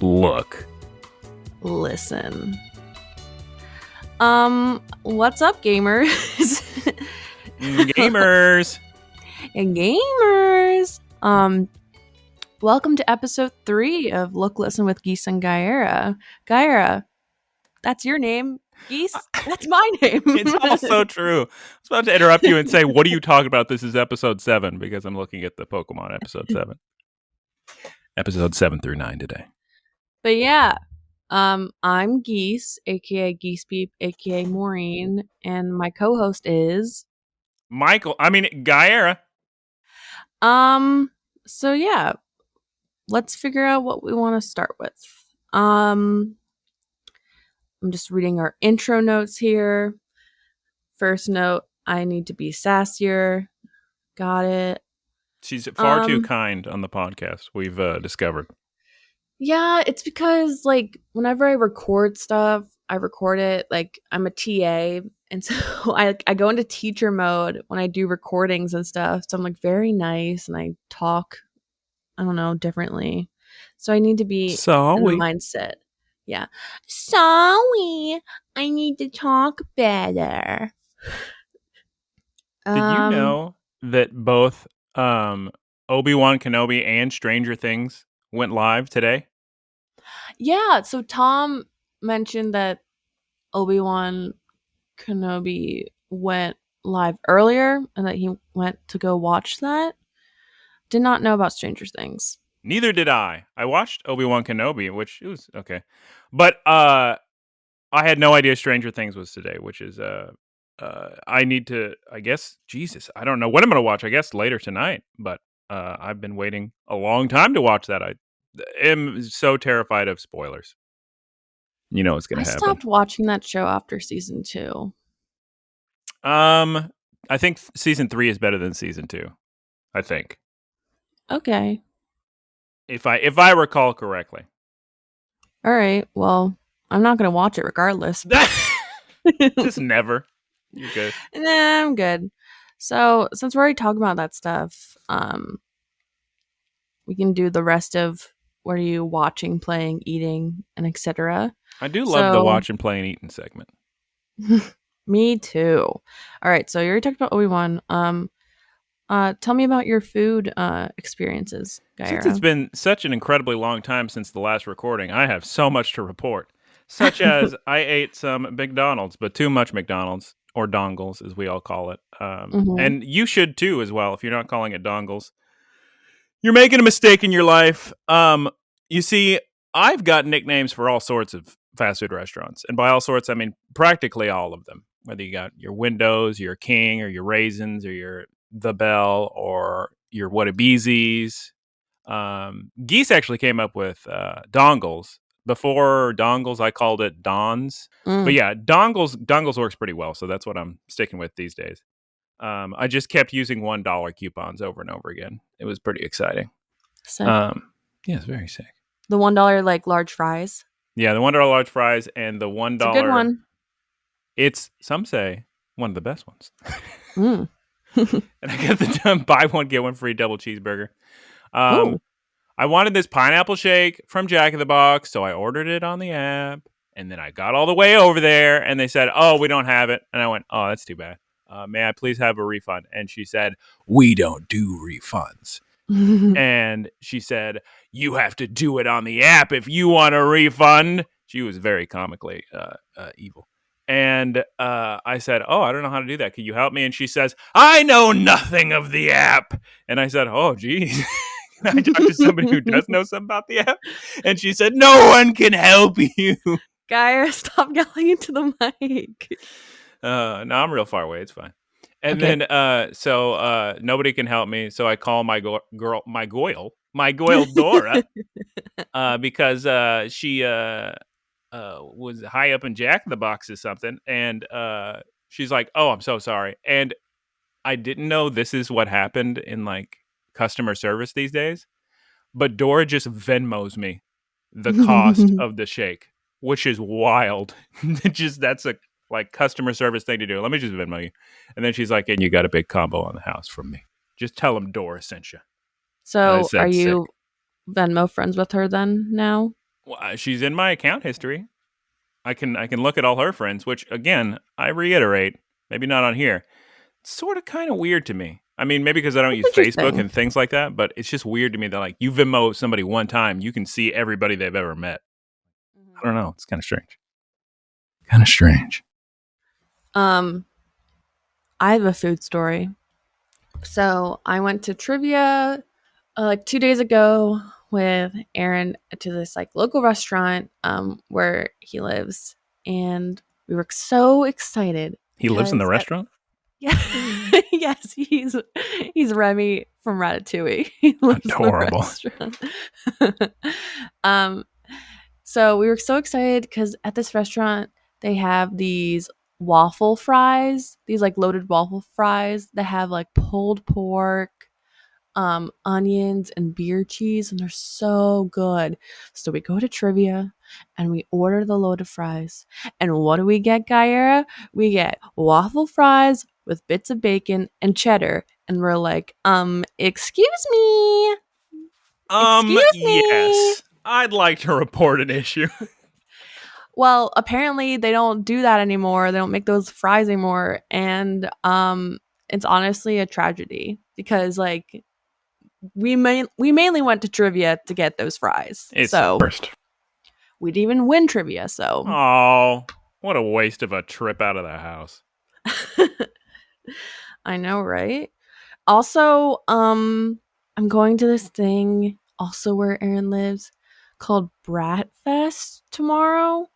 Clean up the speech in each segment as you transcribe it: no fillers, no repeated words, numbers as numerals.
Look. Listen. What's up, gamers? Gamers. Gamers. Welcome to episode 3 of Look, Listen with Geese and Guyera. Guyera, that's your name. Geese, that's my name. It's also true. I was about to interrupt you and say, what are you talking about? This is episode 7 because I'm looking at the Pokemon episode 7. Episode 7 through 9 today. But yeah, I'm Geese, aka geesepeep, aka Maureen, and my co-host is Guyera. So yeah, let's figure out what we want to start with. I'm just reading our intro notes here. First note, I need to be sassier. Got it. She's far too kind on the podcast, we've discovered. Yeah, it's because, like, whenever I record stuff, I record it, like, I'm a TA, and so I go into teacher mode when I do recordings and stuff, so I'm, like, very nice, and I talk, I don't know, differently. So I need to be in the mindset. Yeah. Sorry, I need to talk better. Did you know that both Obi-Wan Kenobi and Stranger Things went live today? Yeah, so Tom mentioned that Obi-Wan Kenobi went live earlier and that he went to go watch that. Did not know about Stranger Things. Neither did I. I watched Obi-Wan Kenobi, which it was okay. But I had no idea Stranger Things was today, which is I need to, I guess, Jesus, I don't know what I'm going to watch. I guess later tonight, but I've been waiting a long time to watch that. I am so terrified of spoilers. You know what's going to happen. I stopped watching that show after season 2. I think season 3 is better than season 2. I think. Okay. If I recall correctly. All right. Well, I'm not going to watch it regardless. Just never. You're good. Nah, I'm good. So, since we're already talking about that stuff, we can do the rest of what are you watching, playing, eating, and etc. I do love the watch and play and eating segment. Me too. All right, so you already talked about Obi-Wan. Tell me about your food experiences, Guyera. Since it's been such an incredibly long time since the last recording, I have so much to report. Such as I ate some McDonald's, but too much McDonald's, or dongles, as we all call it. And you should too, as well, if you're not calling it dongles. You're making a mistake in your life. You see, I've got nicknames for all sorts of fast food restaurants. And by all sorts, I mean practically all of them. Whether you got your Windows, your King, or your Raisins, or your The Bell, or your Whatabeezies. Geese actually came up with dongles. Before dongles, I called it Dons. But yeah, dongles works pretty well. So that's what I'm sticking with these days. I just kept using $1 coupons over and over again. It was pretty exciting. Sick. Yeah, it's very sick. The $1 like large fries. Yeah, the $1 large fries and the $1. It's a good one. It's, some say, one of the best ones. And I got the buy one get one free double cheeseburger. I wanted this pineapple shake from Jack in the Box, so I ordered it on the app. And then I got all the way over there, and they said, "Oh, we don't have it." And I went, "Oh, that's too bad. May I please have a refund?" And she said, "We don't do refunds." And she said, "You have to do it on the app if you want a refund." She was very comically evil. And I said, "Oh, I don't know how to do that. Can you help me?" And she says, "I know nothing of the app." And I said, "Oh, geez." I talked to somebody who does know something about the app. And she said, "No one can help you." Guyera, stop yelling into the mic. No, I'm real far away. It's fine. And then, so nobody can help me. So I call my Goyle Dora, because she was high up in Jack in the Box or something. And she's like, "Oh, I'm so sorry." And I didn't know this is what happened in like customer service these days. But Dora just Venmos me the cost of the shake, which is wild. That's a like customer service thing to do. Let me just Venmo you. And then she's like, "And you got a big combo on the house from me. Just tell them Dora sent you." So are you Venmo friends with her then now? Well, she's in my account history. I can look at all her friends, which again, I reiterate, maybe not on here. It's sort of kind of weird to me. I mean, maybe because I don't That's use Facebook interesting. and things like that, but it's just weird to me that like you Venmo somebody one time, you can see everybody they've ever met. I don't know. It's kind of strange. Kind of strange. I have a food story. So I went to trivia like 2 days ago with Aaron to this like local restaurant where he lives, and we were so excited. He lives in the restaurant? Yeah. Yes, he's Remy from Ratatouille. He lives Adorable. in the restaurant. So we were so excited because at this restaurant they have these waffle fries, these like loaded waffle fries that have like pulled pork, onions, and beer cheese, and they're so good. So we go to trivia and we order the loaded fries. And what do we get, Guyera? We get waffle fries with bits of bacon and cheddar. And we're like, excuse me. Excuse me. Yes. I'd like to report an issue. Well, apparently they don't do that anymore. They don't make those fries anymore. And it's honestly a tragedy because like we mainly went to trivia to get those fries. It's so the worst. We didn't even win trivia, so Oh, what a waste of a trip out of the house. I know, right? Also, I'm going to this thing also where Aaron lives called Bratfest tomorrow.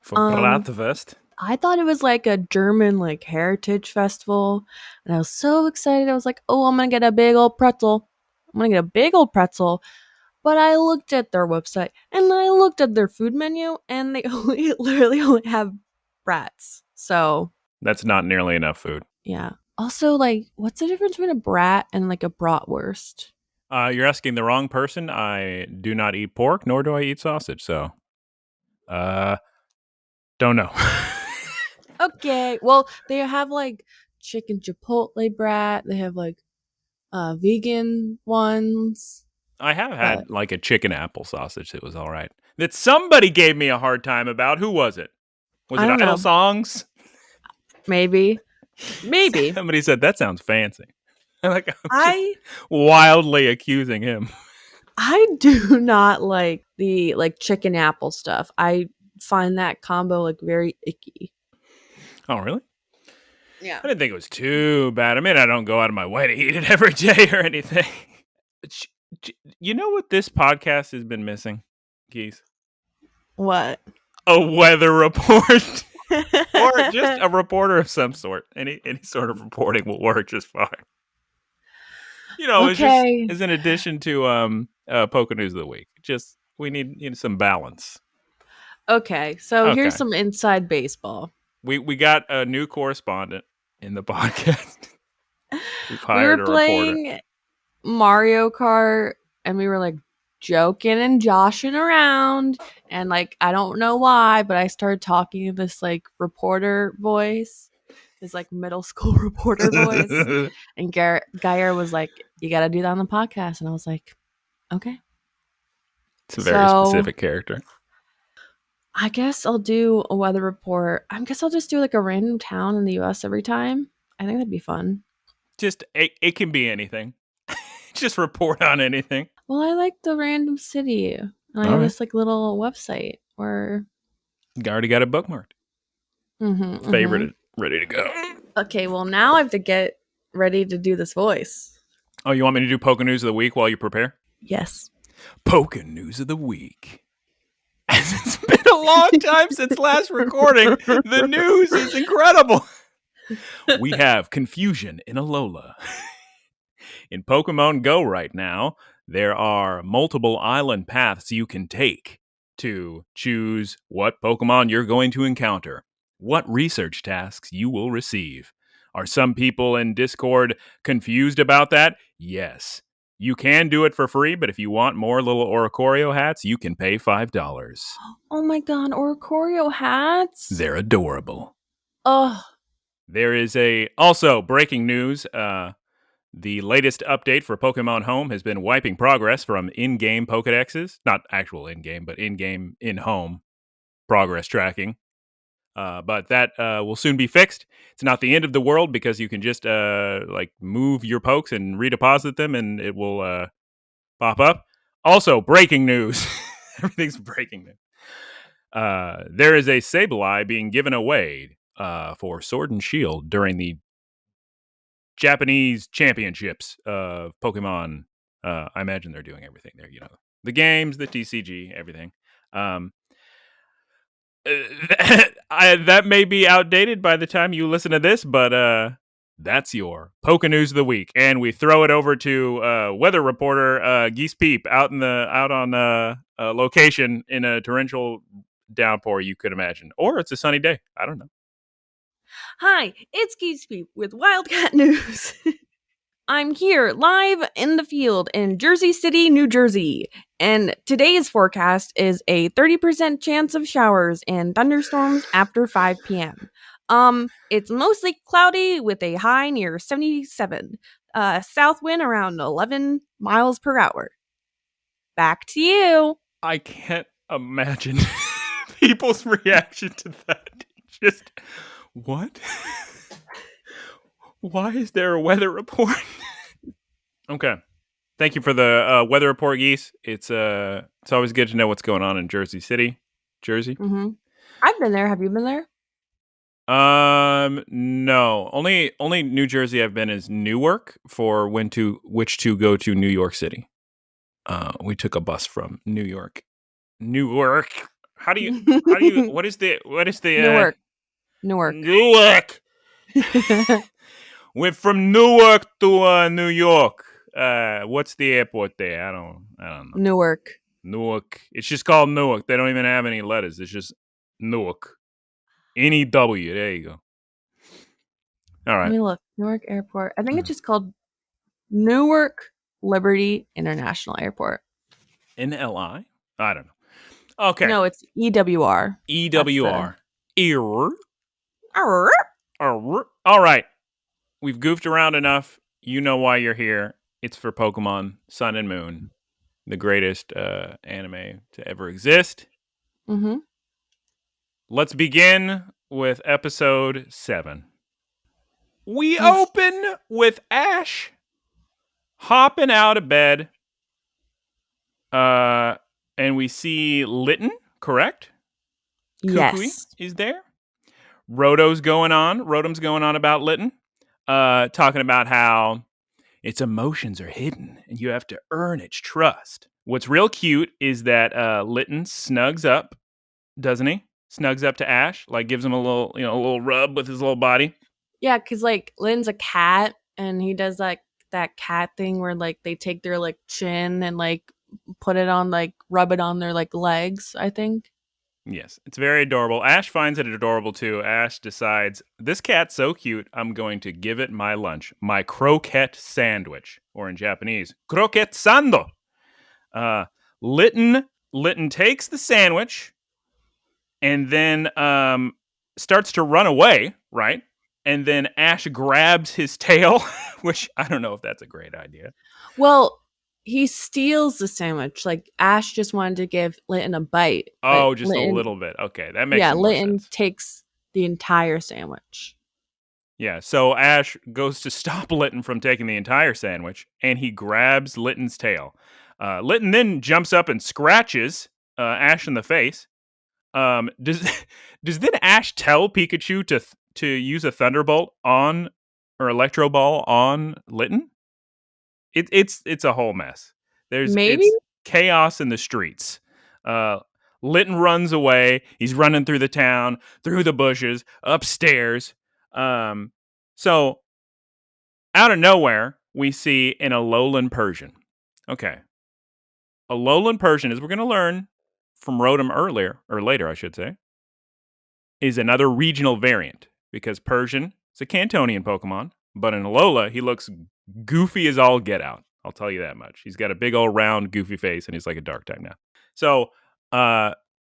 For Bratwurst? I thought it was like a German like heritage festival, and I was so excited. I was like, "Oh, I'm gonna get a big old pretzel. I'm gonna get a big old pretzel." But I looked at their website and I looked at their food menu, and they literally only have brats. So that's not nearly enough food. Yeah. Also, like, what's the difference between a brat and like a bratwurst? You're asking the wrong person. I do not eat pork, nor do I eat sausage. So, don't know. Okay. Well, they have like chicken chipotle brat. They have like vegan ones. I have had like a chicken apple sausage that was all right. That somebody gave me a hard time about. Who was it? Was it Idle Songs? Maybe. Somebody said that sounds fancy. I'm just wildly accusing him. I do not like the like chicken apple stuff. I find that combo like very icky. Oh, really? Yeah. I didn't think it was too bad. I mean, I don't go out of my way to eat it every day or anything. You know what this podcast has been missing, Geese? What? A weather report. Or just a reporter of some sort. Any sort of reporting will work just fine. You know, it's just as an addition to Poker News of the Week. Just we need some balance. Okay, so here's some inside baseball. We got a new correspondent in the podcast. We've hired a reporter. Playing Mario Kart, and we were like joking and joshing around, and like I don't know why, but I started talking in this like reporter voice, this like middle school reporter voice, and Guyera was like, "You got to do that on the podcast," and I was like, "Okay." It's a very specific character. I guess I'll do a weather report. I guess I'll just do like a random town in the U.S. every time. I think that'd be fun. Just it can be anything. Just report on anything. Well, I like the random city. And I have this like little website where you already got it bookmarked. Favorite ready to go. Okay, well now I have to get ready to do this voice. Oh, you want me to do Poker News of the Week while you prepare? Yes. Poker News of the Week. As it's been a long time since last recording, the news is incredible. We have confusion in Alola. In Pokemon Go right now, there are multiple island paths you can take to choose what Pokemon you're going to encounter, what research tasks you will receive. Are some people in Discord confused about that? Yes. You can do it for free, but if you want more little Oricorio hats, you can pay $5. Oh my god, Oricorio hats? They're adorable. Oh. There is also breaking news. The latest update for Pokemon Home has been wiping progress from in-game Pokedexes. Not actual in-game, but in-game, in-home progress tracking. But that will soon be fixed. It's not the end of the world because you can just move your pokes and redeposit them and it will pop up. Also, breaking news. Everything's breaking news. There is a Sableye being given away for Sword and Shield during the Japanese championships of Pokemon. I imagine they're doing everything there. You know, the games, the TCG, everything. That may be outdated by the time you listen to this, but that's your Poke News of the week, and we throw it over to weather reporter geesepeep out on location in a torrential downpour you could imagine, or it's a sunny day. I don't know. Hi, it's geesepeep with Wildcat News. I'm here live in the field in Jersey City, New Jersey, and today's forecast is a 30% chance of showers and thunderstorms after 5 p.m. It's mostly cloudy with a high near 77. South wind around 11 miles per hour. Back to you. I can't imagine people's reaction to that. Just, what? Why is there a weather report? Okay. Thank you for the weather report, Geese. It's always good to know what's going on in Jersey City. Jersey? Mm-hmm. I've been there. Have you been there? No. Only New Jersey I've been is Newark for which to go to New York City. We took a bus from Newark. How do you what is the Newark. Went from Newark to New York. What's the airport there? I don't know. Newark. It's just called Newark. They don't even have any letters. It's just Newark. N-E-W. There you go. All right. Let me look. Newark Airport. I think it's just called Newark Liberty International Airport. N-L-I? I don't know. Okay. No, it's EWR. EWR. All right. We've goofed around enough. You know why you're here. It's for Pokemon Sun and Moon, the greatest anime to ever exist. Mm-hmm. Let's begin with episode 7. We open with Ash hopping out of bed, and we see Litten, correct? Yes. Kukui is there. Rotom's going on about Litten, talking about how its emotions are hidden and you have to earn its trust. What's real cute is that Litten snugs up, doesn't he? Snugs up to Ash, like gives him a little rub with his little body. Yeah, because like Litten's a cat, and he does like that cat thing where like they take their like chin and like put it on, like rub it on their like legs, I think. Yes, it's very adorable. Ash finds it adorable too. Ash decides, this cat's so cute, I'm going to give it my lunch, my croquette sandwich, or in Japanese, croquette sando. Litten takes the sandwich and then starts to run away, right? And then Ash grabs his tail, which I don't know if that's a great idea. Well, he steals the sandwich. Like Ash just wanted to give Litten a bite. Oh, just a little bit. Okay, that makes more Litten sense. takes the entire sandwich. Yeah, so Ash goes to stop Litten from taking the entire sandwich, and he grabs Litten's tail. Litten then jumps up and scratches Ash in the face. Does then Ash tell Pikachu to use a Thunderbolt on, or Electro Ball on Litten? It's a whole mess. It's chaos in the streets. Litten runs away. He's running through the town, through the bushes, upstairs. So out of nowhere, we see an Alolan Persian. Okay. Alolan Persian, as we're going to learn from Rotom later, I should say, is another regional variant, because Persian is a Cantonian Pokemon, but in Alola, he looks goofy as all get out. I'll tell you that much. He's got a big old round goofy face, and he's like a dark type now. So,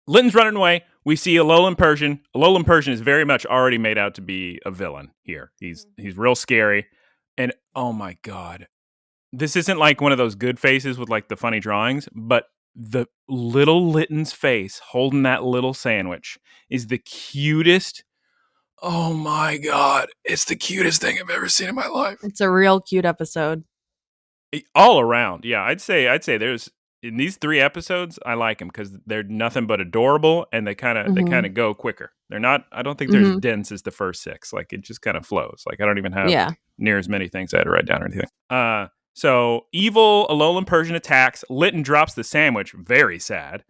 Litten's running away. We see Alolan Persian. Alolan Persian is very much already made out to be a villain here. He's real scary. And oh my God. This isn't like one of those good faces with like the funny drawings, but the little Litton's face holding that little sandwich is the cutest. Oh my God. It's the cutest thing I've ever seen in my life. It's a real cute episode. All around. Yeah, I'd say there's in these 3 episodes, I like them because they're nothing but adorable and they kind of go quicker. They're not. I don't think they're as dense as the first 6. Like it just kind of flows. Like I don't even have near as many things I had to write down or anything. So evil Alolan Persian attacks. Litton drops the sandwich. Very sad.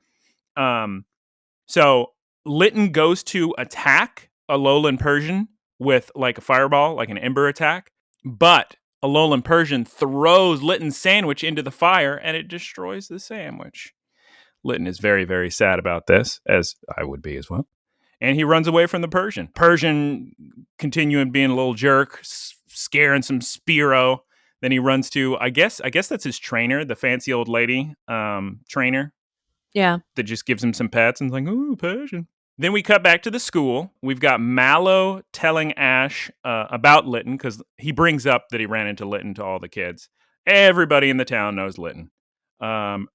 So Litton goes to attack Alolan Persian with like a fireball, like an ember attack, but Alolan Persian throws Litton's sandwich into the fire and it destroys the sandwich. Litton is very, very sad about this, as I would be as well. And he runs away from the Persian. Persian continuing being a little jerk, scaring some Spearow. Then he runs to, I guess that's his trainer, the fancy old lady trainer. Yeah. That just gives him some pets and is like, ooh, Persian. Then we cut back to the school. We've got Mallow telling Ash about Litton because he brings up that he ran into Litton to all the kids. Everybody in the town knows Litton. Rotom,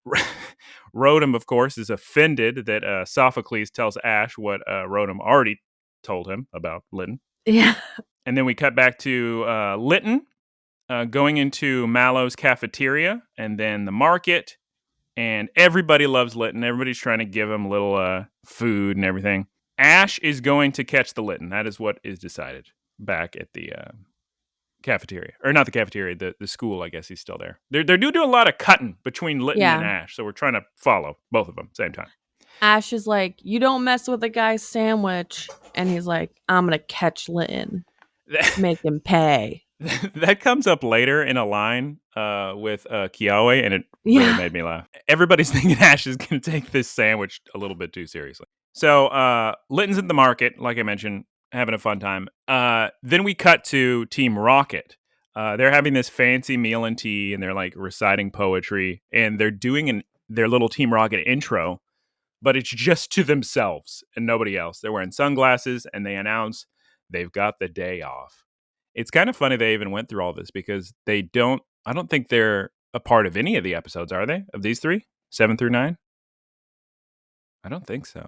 of course, is offended that Sophocles tells Ash what Rotom already told him about Litton. Yeah. And then we cut back to Litton going into Mallow's cafeteria and then the market. And everybody loves Litton. Everybody's trying to give him little food and everything. Ash is going to catch the Litton. That is what is decided back at the cafeteria. Or not the cafeteria, the school, I guess he's still there. They're doing a lot of cutting between Litton and Ash. So we're trying to follow both of them same time. Ash is like, you don't mess with a guy's sandwich. And he's like, I'm going to catch Litton. Make him pay. That comes up later in a line with Kiawe, and it really made me laugh. Everybody's thinking Ash is going to take this sandwich a little bit too seriously. So Litton's at the market, like I mentioned, having a fun time. Then we cut to Team Rocket. They're having this fancy meal and tea, and they're like reciting poetry, and they're doing their little Team Rocket intro, but it's just to themselves and nobody else. They're wearing sunglasses, and they announce they've got the day off. It's kind of funny they even went through all this because I don't think they're a part of any of the episodes, are they? Of these 3? 7 through 9? I don't think so.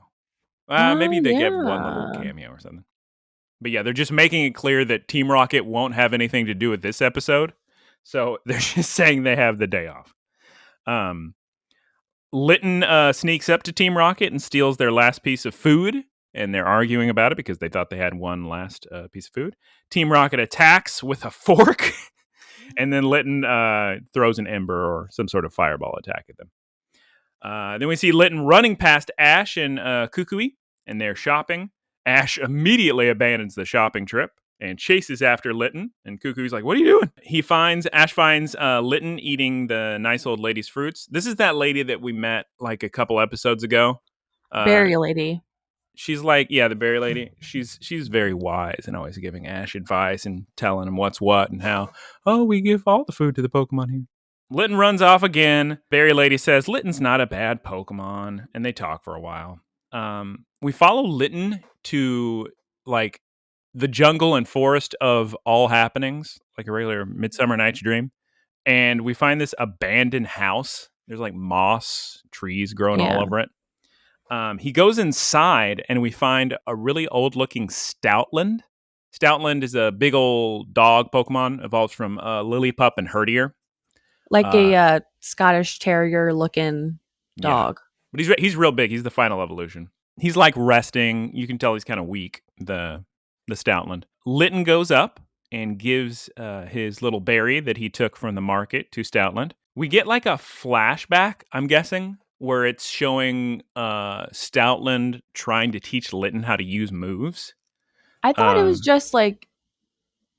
Maybe they give one little cameo or something. But yeah, they're just making it clear that Team Rocket won't have anything to do with this episode. So they're just saying they have the day off. Litton sneaks up to Team Rocket and steals their last piece of food. And they're arguing about it because they thought they had one last piece of food. Team Rocket attacks with a fork, and then Litton throws an ember or some sort of fireball attack at them. Then we see Litton running past Ash and Kukui, and they're shopping. Ash immediately abandons the shopping trip and chases after Litton, and Kukui's like, what are you doing? Ash finds Litton eating the nice old lady's fruits. This is that lady that we met like a couple episodes ago. Berry lady. She's like, yeah, the berry lady. She's very wise and always giving Ash advice and telling him what's what and how, we give all the food to the Pokemon here. Litton runs off again. Berry lady says, Litton's not a bad Pokemon. And they talk for a while. We follow Litton to, like, the jungle and forest of all happenings, like a regular Midsummer Night's Dream. And we find this abandoned house. There's, like, moss, trees growing all over it. He goes inside, and we find a really old-looking Stoutland. Stoutland is a big old dog Pokemon, evolved from Lillipup and Herdier. Like a Scottish Terrier-looking dog. Yeah. But he's real big. He's the final evolution. He's, like, resting. You can tell he's kind of weak, the Stoutland. Litton goes up and gives his little berry that he took from the market to Stoutland. We get, like, a flashback, I'm guessing, where it's showing Stoutland trying to teach Litton how to use moves. I thought it was just like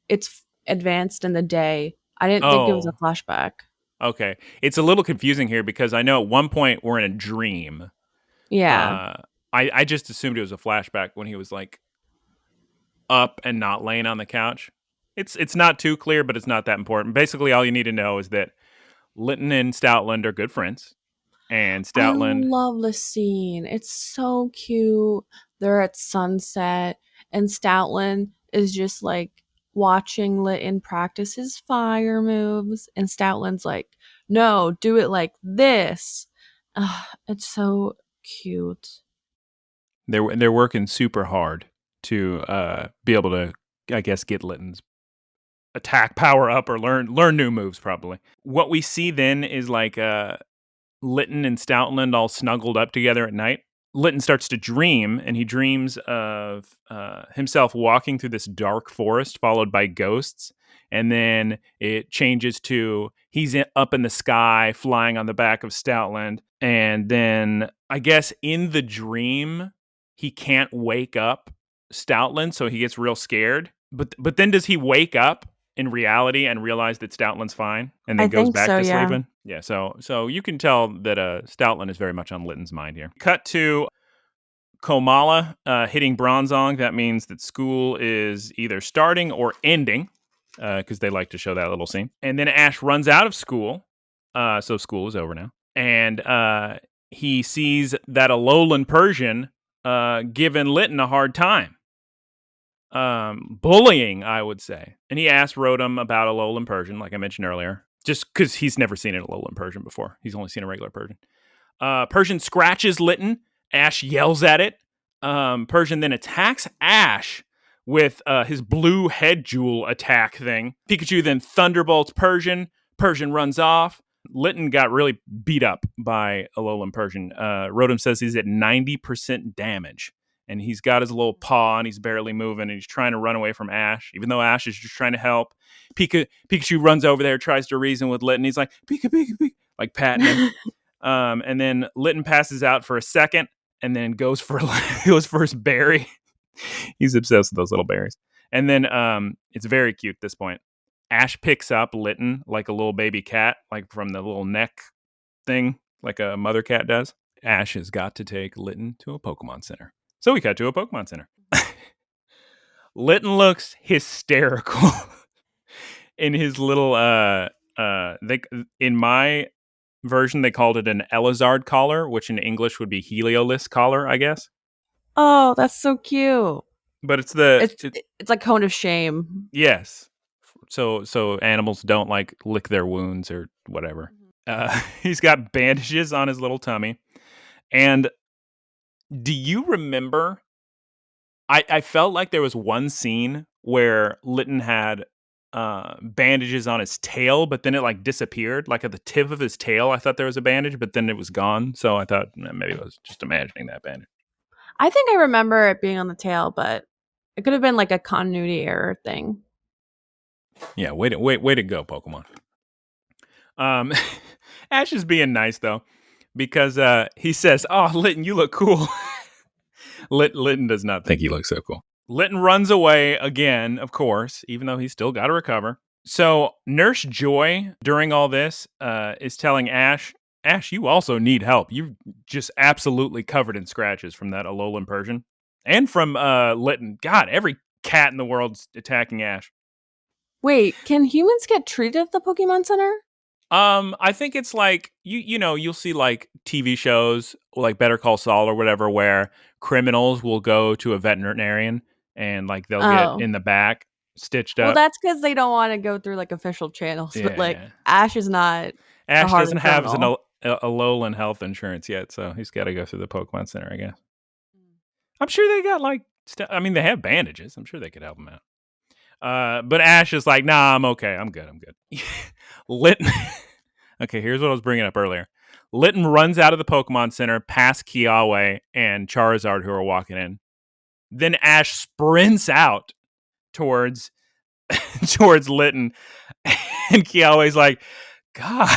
it's advanced in the day. I didn't think it was a flashback. Okay. It's a little confusing here because I know at one point we're in a dream. Yeah. I just assumed it was a flashback when he was like up and not laying on the couch. It's not too clear, but it's not that important. Basically, all you need to know is that Litton and Stoutland are good friends. And Stoutland. I love the scene. It's so cute. They're at sunset, and Stoutland is just like watching Litton practice his fire moves, and Stoutland's like, no, do it like this. It's so cute. They're working super hard to be able to, I guess, get Litton's attack power up or learn new moves. Probably what we see then is like Litton and Stoutland all snuggled up together at night. Litton starts to dream, and he dreams of himself walking through this dark forest followed by ghosts. And then it changes to he's up in the sky flying on the back of Stoutland. And then I guess in the dream, he can't wake up Stoutland, so he gets real scared. But then does he wake up in reality and realize that Stoutland's fine and then goes back to sleeping? Yeah, so you can tell that Stoutland is very much on Litton's mind here. Cut to Komala hitting Bronzong. That means that school is either starting or ending, because they like to show that little scene. And then Ash runs out of school, so school is over now. And he sees that Alolan Persian giving Litton a hard time. Bullying, I would say. And he asked Rotom about Alolan Persian, like I mentioned earlier, just because he's never seen an Alolan Persian before. He's only seen a regular Persian. Persian scratches Litton. Ash yells at it. Persian then attacks Ash with his blue head jewel attack thing. Pikachu then thunderbolts Persian. Persian runs off. Litton got really beat up by Alolan Persian. Rotom says he's at 90% damage. And he's got his little paw and he's barely moving and he's trying to run away from Ash, even though Ash is just trying to help. Pikachu runs over there, tries to reason with Litton. He's like, Pika, Pika, Pika, like patting him. And then Litton passes out for a second and then goes for his berry. He's obsessed with those little berries. And then it's very cute at this point. Ash picks up Litton like a little baby cat, like from the little neck thing, like a mother cat does. Ash has got to take Litton to a Pokemon Center. So we cut to a Pokemon Center. Litton looks hysterical in his little in my version they called it an Elizard collar, which in English would be Heliolisk collar, I guess. Oh, that's so cute. But it's like cone of shame. Yes. So animals don't like lick their wounds or whatever. He's got bandages on his little tummy. And do you remember? I felt like there was one scene where Litton had bandages on his tail, but then it like disappeared. Like at the tip of his tail, I thought there was a bandage, but then it was gone. So I thought maybe I was just imagining that bandage. I think I remember it being on the tail, but it could have been like a continuity error thing. Yeah, way to go, Pokemon. Ash is being nice though, because he says, "Oh, Litton, you look cool." Litton does not think he looks so cool. Litton runs away again, of course, even though he's still got to recover. So Nurse Joy, during all this, is telling Ash, you also need help. You're just absolutely covered in scratches from that Alolan Persian. And from Litton. God, every cat in the world's attacking Ash. Wait, can humans get treated at the Pokemon Center? I think it's like you'll see like TV shows like Better Call Saul or whatever where criminals will go to a veterinarian and like they'll get in the back stitched up. Well, that's because they don't want to go through like official channels. Yeah, but like Ash is not. Ash doesn't have a Alolan health insurance yet, so he's got to go through the Pokemon Center, I guess. I'm sure they got like they have bandages. I'm sure they could help him out. But Ash is like, nah, I'm okay. I'm good. Litton. Okay, here's what I was bringing up earlier. Litton runs out of the Pokemon Center past Kiawe and Charizard who are walking in. Then Ash sprints out towards Litton. And Kiawe's like, God,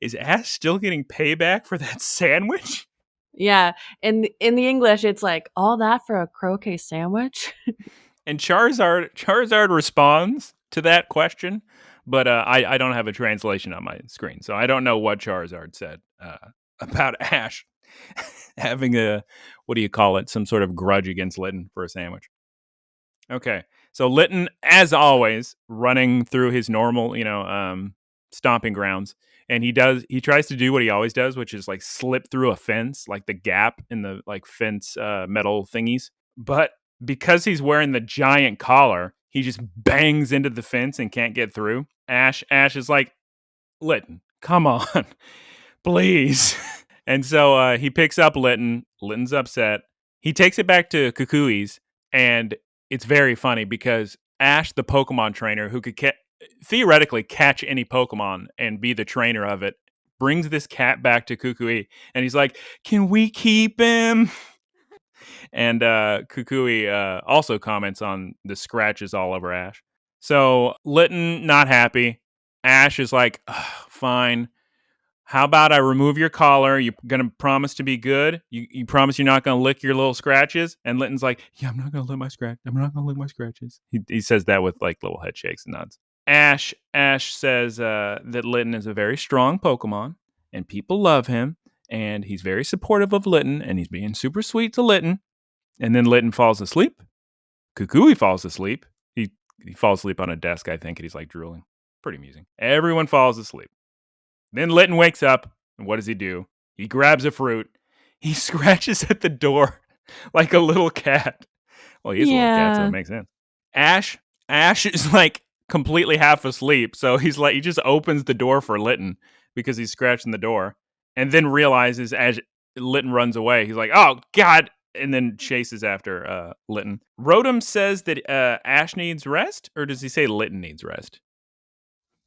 is Ash still getting payback for that sandwich? Yeah, in the English, it's like, all that for a croquet sandwich? And Charizard responds to that question, but I don't have a translation on my screen, so I don't know what Charizard said about Ash having some sort of grudge against Litton for a sandwich. Okay, so Litton, as always, running through his normal, stomping grounds, and he tries to do what he always does, which is like slip through a fence, like the gap in the like fence metal thingies, but because he's wearing the giant collar, He just bangs into the fence and can't get through. Ash is like, Litten, come on, please. And so he picks up Litten. Litten's upset. He takes it back to Kukui's, and it's very funny because Ash, the Pokemon trainer who could theoretically catch any Pokemon and be the trainer of it, brings this cat back to Kukui, and he's like, "Can we keep him?" And Kukui also comments on the scratches all over Ash. So Litten not happy. Ash is like, fine. How about I remove your collar? You're going to promise to be good? You promise you're not going to lick your little scratches? And Litten's like, yeah, I'm not going to lick my scratches. He says that with like little head shakes and nods. Ash says that Litten is a very strong Pokemon and people love him. And he's very supportive of Litten and he's being super sweet to Litten. And then Litten falls asleep. Kukui falls asleep. He falls asleep on a desk, I think, and he's like drooling. Pretty amusing. Everyone falls asleep. Then Litten wakes up, and what does he do? He grabs a fruit. He scratches at the door like a little cat. Well, he's a little cat, so it makes sense. Ash is like completely half asleep, so he's like, he just opens the door for Litten because he's scratching the door, and then realizes as Litten runs away, he's like, oh, God, and then chases after Litten. Rotom says that Ash needs rest, or does he say Litten needs rest?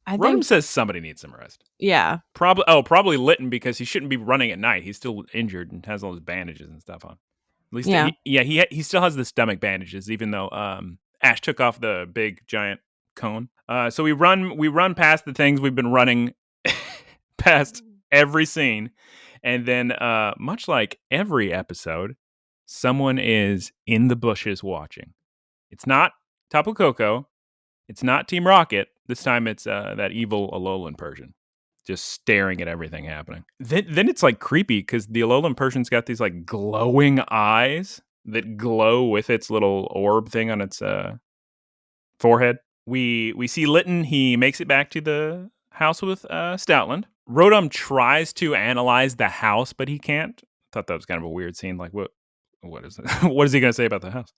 Rotom says somebody needs some rest. Yeah. Probably Litten because he shouldn't be running at night. He's still injured and has all his bandages and stuff on. At least, he still has the stomach bandages, even though Ash took off the big giant cone. So we run past the things we've been running past every scene, and then much like every episode, someone is in the bushes watching. It's not Tapu Koko. It's not Team Rocket. This time it's that evil Alolan Persian just staring at everything happening. Then it's like creepy because the Alolan Persian's got these like glowing eyes that glow with its little orb thing on its forehead. We see Litten. He makes it back to the house with Stoutland. Rotom tries to analyze the house, but he can't. Thought that was kind of a weird scene. Like, what is it? What is he going to say about the house?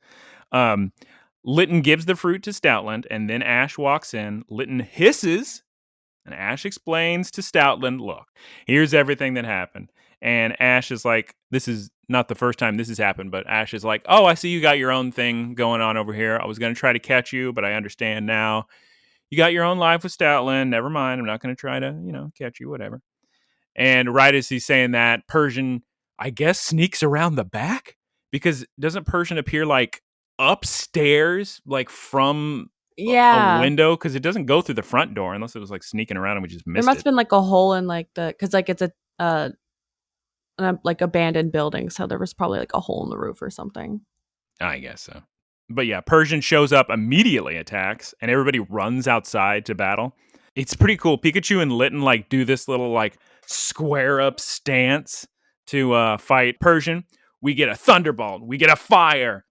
Litten gives the fruit to Stoutland, and then Ash walks in. Litten hisses, and Ash explains to Stoutland, look, here's everything that happened. And Ash is like, this is not the first time this has happened, but Ash is like, oh, I see you got your own thing going on over here. I was going to try to catch you, but I understand now. You got your own life with Stoutland. Never mind. I'm not going to try to, catch you, whatever. And right as he's saying that, Persian, I guess, sneaks around the back? Because doesn't Persian appear like upstairs, like from a window? Because it doesn't go through the front door unless it was like sneaking around and we just missed it. There must have been like a hole in like because like it's a like abandoned building, so there was probably like a hole in the roof or something. I guess so. But yeah, Persian shows up, immediately attacks, and everybody runs outside to battle. It's pretty cool. Pikachu and Litten like do this little like square up stance to fight Persian. We get a Thunderbolt. We get a Fire.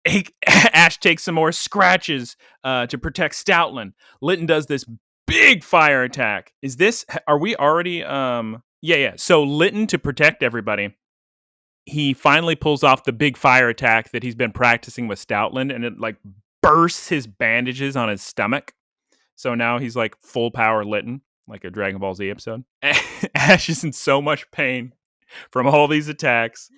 Ash takes some more scratches to protect Stoutland. Litten does this big fire attack. Are we already, Yeah. So Litten, to protect everybody, he finally pulls off the big fire attack that he's been practicing with Stoutland, and it like bursts his bandages on his stomach. So now he's like full power Litten, like a Dragon Ball Z episode. Ash is in so much pain from all these attacks.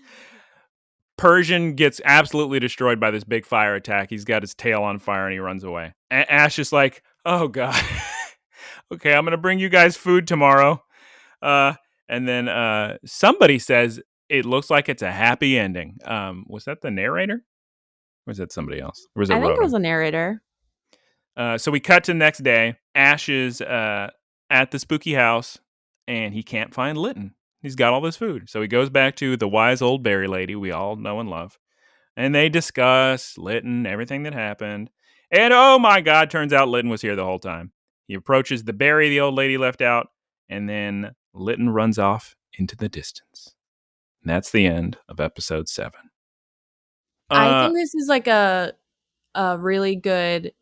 Persian gets absolutely destroyed by this big fire attack. He's got his tail on fire and he runs away. Ash is like, oh God. Okay, I'm going to bring you guys food tomorrow. And then somebody says it looks like it's a happy ending. Was that the narrator? Or was that somebody else? Or was it I think Rotom? it was a narrator. So we cut to the next day. Ash is at the spooky house and he can't find Litten. He's got all this food. So he goes back to the wise old berry lady we all know and love. And they discuss Litten, everything that happened. And oh my God, turns out Litten was here the whole time. He approaches the berry the old lady left out. And then Litten runs off into the distance. And that's the end of episode 7. I think this is like a really good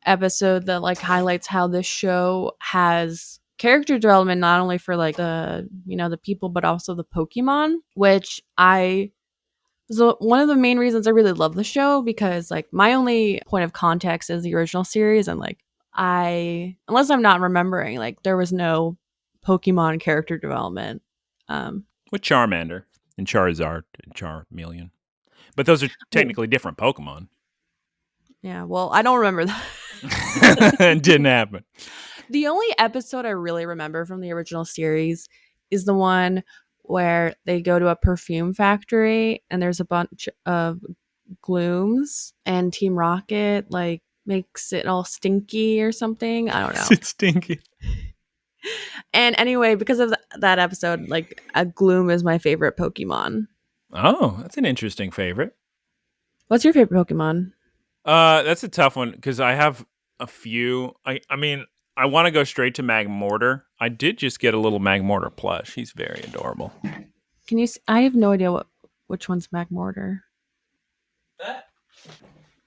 episode that like highlights how this show has character development, not only for like the the people, but also the Pokemon, which I So one of the main reasons I really love the show, because like my only point of context is the original series, and like unless I'm not remembering, like there was no Pokemon character development. With Charmander and Charizard and Charmeleon. But those are technically different Pokemon. Yeah, well, I don't remember that. It didn't happen. The only episode I really remember from the original series is the one where they go to a perfume factory and there's a bunch of glooms and Team Rocket like makes it all stinky or something. I don't know. It's stinky. And anyway, because of that episode, like a gloom is my favorite Pokemon. Oh, that's an interesting favorite. What's your favorite Pokemon? That's a tough one because I have a few. I mean, I want to go straight to Magmortar. I did just get a little Magmortar plush. He's very adorable. Can you? I have no idea which one's Magmortar.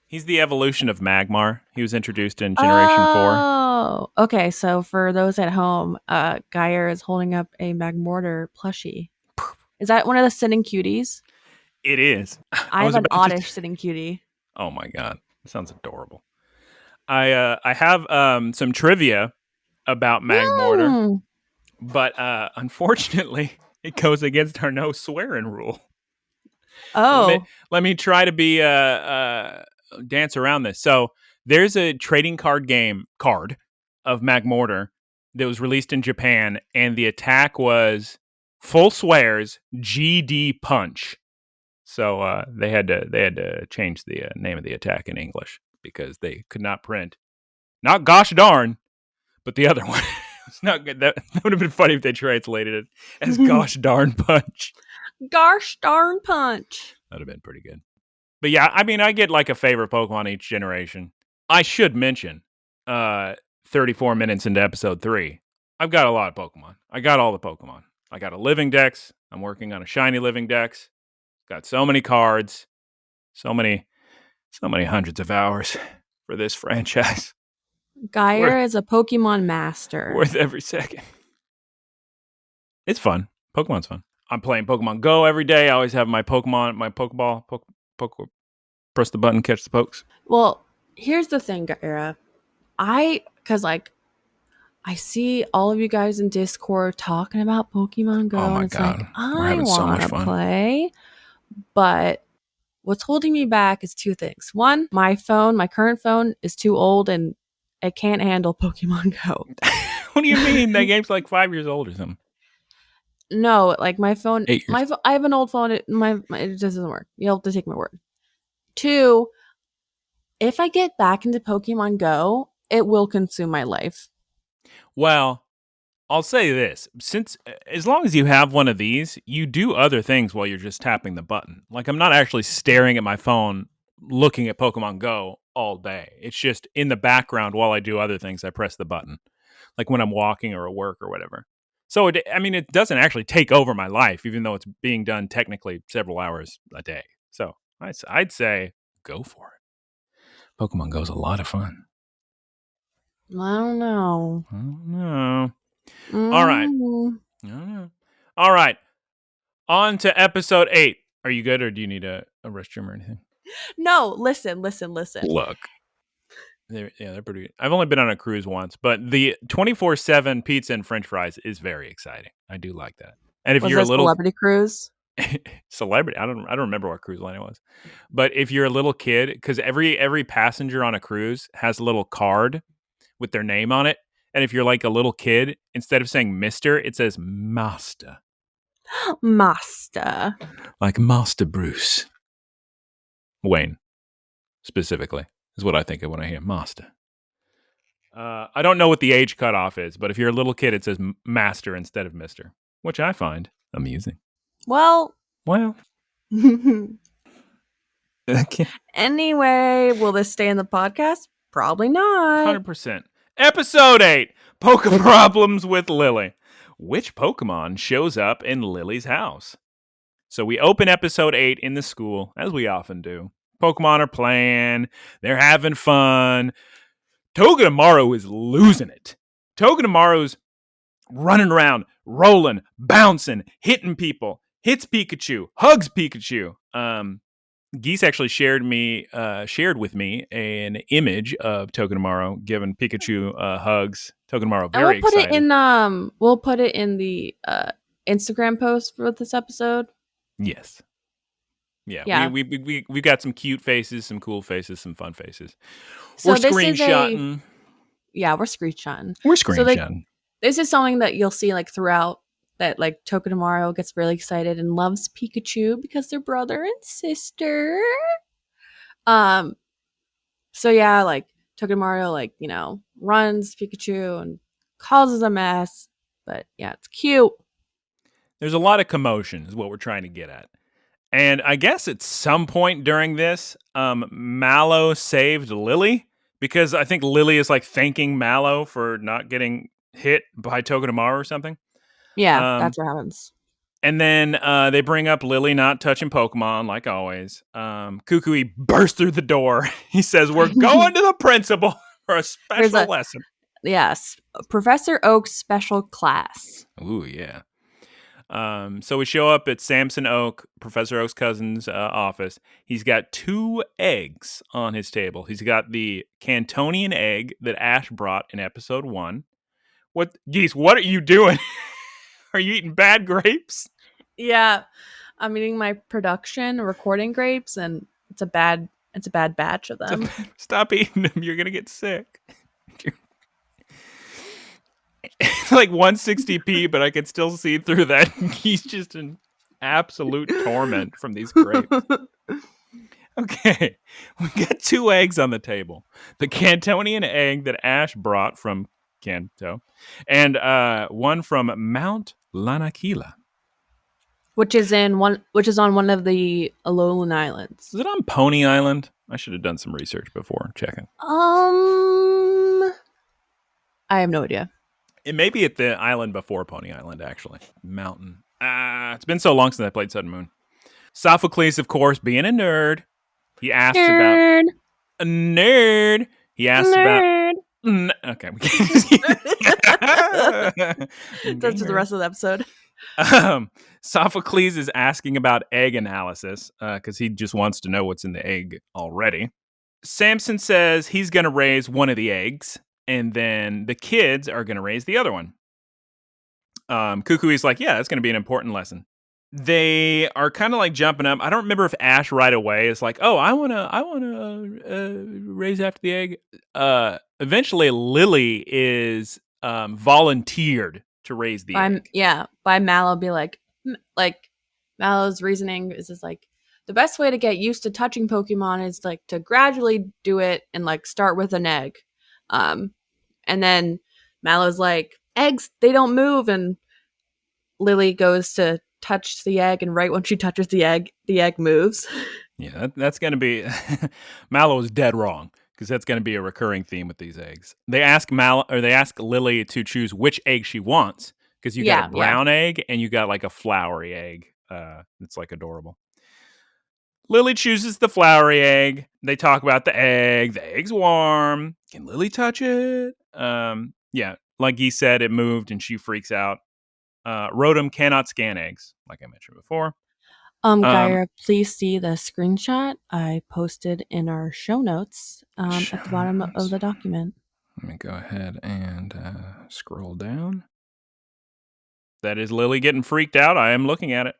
He's the evolution of Magmar. He was introduced in Generation 4. Oh, okay. So for those at home, Guyera is holding up a Magmortar plushie. Is that one of the sitting cuties? It is. I have an oddish sitting cutie. Oh my god, that sounds adorable. I have some trivia about Magmortar, but unfortunately, it goes against our no swearing rule. Oh, let me try to be dance around this. So there's a trading card of Magmortar that was released in Japan, and the attack was full swears GD punch. So they had to change the name of the attack in English because they could not print not gosh darn, but the other one. It's not good. That would have been funny if they translated it as gosh darn punch. Gosh darn punch. That'd have been pretty good. But yeah, I mean, I get like a favorite Pokemon each generation. I should mention, 34 minutes into episode 3, I've got a lot of Pokemon. I got all the Pokemon. I got a living dex. I'm working on a shiny living dex. Got so many cards. So many hundreds of hours for this franchise. Guyera is a Pokemon master. Worth every second. It's fun. Pokemon's fun. I'm playing Pokemon Go every day. I always have my Pokemon, my Pokeball, press the button, catch the pokes. Well, here's the thing, Guyera. Because like, I see all of you guys in Discord talking about Pokemon Go. Oh my and it's god. like, I want to play. But what's holding me back is two things. One, my current phone is too old and it can't handle Pokemon Go. What do you mean? That game's like 5 years old or something. No, like my phone. 8 years. I have an old phone. It doesn't work. You'll have to take my word. Two, if I get back into Pokemon Go, it will consume my life. Well, I'll say this. As long as you have one of these, you do other things while you're just tapping the button. Like, I'm not actually staring at my phone looking at Pokemon Go all day. It's just in the background while I do other things, I press the button. Like when I'm walking or at work or whatever. So, it doesn't actually take over my life, even though it's being done technically several hours a day. So, I'd say go for it. Pokemon Go is a lot of fun. I don't know. All right. I don't know. All right. On to episode 8. Are you good, or do you need a restroom or anything? No, listen. Look. They're pretty good. I've only been on a cruise once, but the 24/7 pizza and french fries is very exciting. I do like that. And if you're a little celebrity cruise? Celebrity, I don't remember what cruise line it was. But if you're a little kid, because every passenger on a cruise has a little card with their name on it. And if you're like a little kid, instead of saying Mr., it says Master. Master. Like Master Bruce Wayne, specifically, is what I think of when I hear Master. I don't know what the age cutoff is, but if you're a little kid, it says Master instead of Mr., which I find amusing. Well. Okay. Anyway, will this stay in the podcast? Probably not. 100%. Episode 8, Poke Problems with Lily. Which Pokemon shows up in Lily's house? So we open episode 8 in the school, as we often do. Pokemon are playing. They're having fun. Togedemaru is losing it. Togedemaru's running around, rolling, bouncing, hitting people, hits Pikachu, hugs Pikachu. Geese actually shared with me an image of Togedemaru giving Pikachu hugs. Togedemaru And very excited. we'll put it in the Instagram post for this episode. Yes. Yeah. Yeah. We got some cute faces, some cool faces, some fun faces. So We're screenshotting. Yeah, we're screenshotting. We're screenshotting. This is something that you'll see like throughout that like Togedemaru gets really excited and loves Pikachu because they're brother and sister. So yeah, like Togedemaru like, runs Pikachu and causes a mess. But yeah, it's cute. There's a lot of commotion is what we're trying to get at. And I guess at some point during this, Mallow saved Lily because I think Lily is like thanking Mallow for not getting hit by Togedemaru or something. Yeah, that's what happens. And then they bring up Lily not touching Pokemon, like always. Kukui bursts through the door. He says, "We're going to the principal for a special lesson." Yes, Professor Oak's special class. Ooh, yeah. So we show up at Samson Oak, Professor Oak's cousin's office. He's got 2 eggs on his table. He's got the Cantonian egg that Ash brought in episode 1. What, Geese, what are you doing? Are you eating bad grapes? Yeah, I'm eating my recording grapes, and it's a bad batch of them. Stop eating them. You're going to get sick. It's like 160p, but I can still see through that. He's just in absolute torment from these grapes. Okay, we got 2 eggs on the table. The Cantonian egg that Ash brought from Kanto, and one from Mount Lanakila, which is on one of the Alolan Islands. Is it on Pony Island? I should have done some research before checking. I have no idea. It may be at the island before Pony Island, actually. Mountain. It's been so long since I played Sun and Moon. Sophocles, of course, being a nerd. He asks about... A nerd! He asks about... Okay. That's just the rest of the episode. Sophocles is asking about egg analysis because he just wants to know what's in the egg already. Samson says he's going to raise one of the eggs, and then the kids are going to raise the other one. Kukui's like, yeah, that's going to be an important lesson. They are kind of like jumping up. I don't remember if Ash right away is like, oh, I want to raise after the egg. Eventually, Lily is volunteered to raise the egg. Yeah, by Mallow. Be like Mallow's reasoning is just like, the best way to get used to touching Pokemon is like to gradually do it and like start with an egg. And then Mallow's like, eggs, they don't move. And Lily goes to touch the egg, and right when she touches the egg moves. Yeah, that's going to be... Mallow is dead wrong, because that's going to be a recurring theme with these eggs. They ask Lily to choose which egg she wants, because you got a brown egg and you got like a flowery egg. It's like adorable. Lily chooses the flowery egg. They talk about the egg. The egg's warm. Can Lily touch it? Yeah, like he said, it moved and she freaks out. Rotom cannot scan eggs, like I mentioned before. Guyera, please see the screenshot I posted in our show notes at the bottom of the document. Let me go ahead and scroll down. That is Lily getting freaked out. I am looking at it.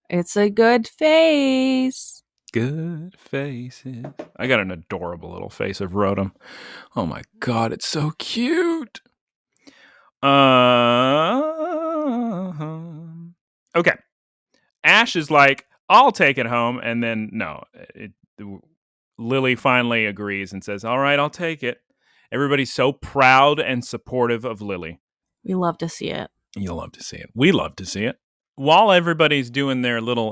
It's a good face. Good faces. I got an adorable little face of Rotom. Oh my god, it's so cute. Okay. Ash is like, I'll take it home. And then, no. Lily finally agrees and says, all right, I'll take it. Everybody's so proud and supportive of Lily. We love to see it. You'll love to see it. We love to see it. While everybody's doing their little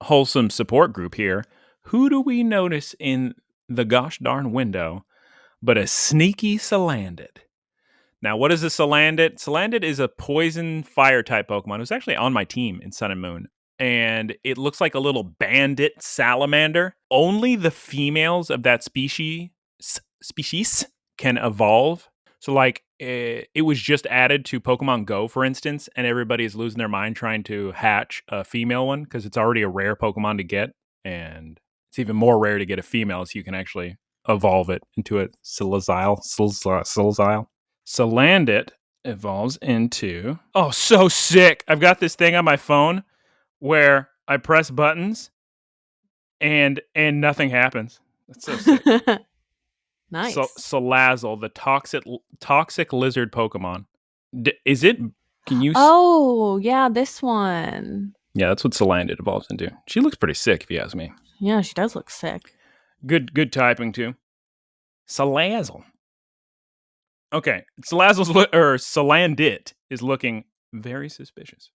wholesome support group here, who do we notice in the gosh darn window but a sneaky Salandit? Now, what is a Salandit? Salandit is a poison fire type Pokemon. It was actually on my team in Sun and Moon. And it looks like a little bandit salamander. Only the females of that species can evolve. So, like, it was just added to Pokemon Go, for instance, and everybody's losing their mind trying to hatch a female one because it's already a rare Pokemon to get, and it's even more rare to get a female, so you can actually evolve it into a Silazile. Salandit evolves into... Oh, so sick! I've got this thing on my phone where I press buttons and nothing happens. That's so sick. Nice. Salazzle, the toxic lizard Pokemon. Is it? Can you? Oh, yeah, this one. Yeah, that's what Salandit evolves into. She looks pretty sick, if you ask me. Yeah, she does look sick. Good typing too. Salazzle. Okay, Salandit is looking very suspicious.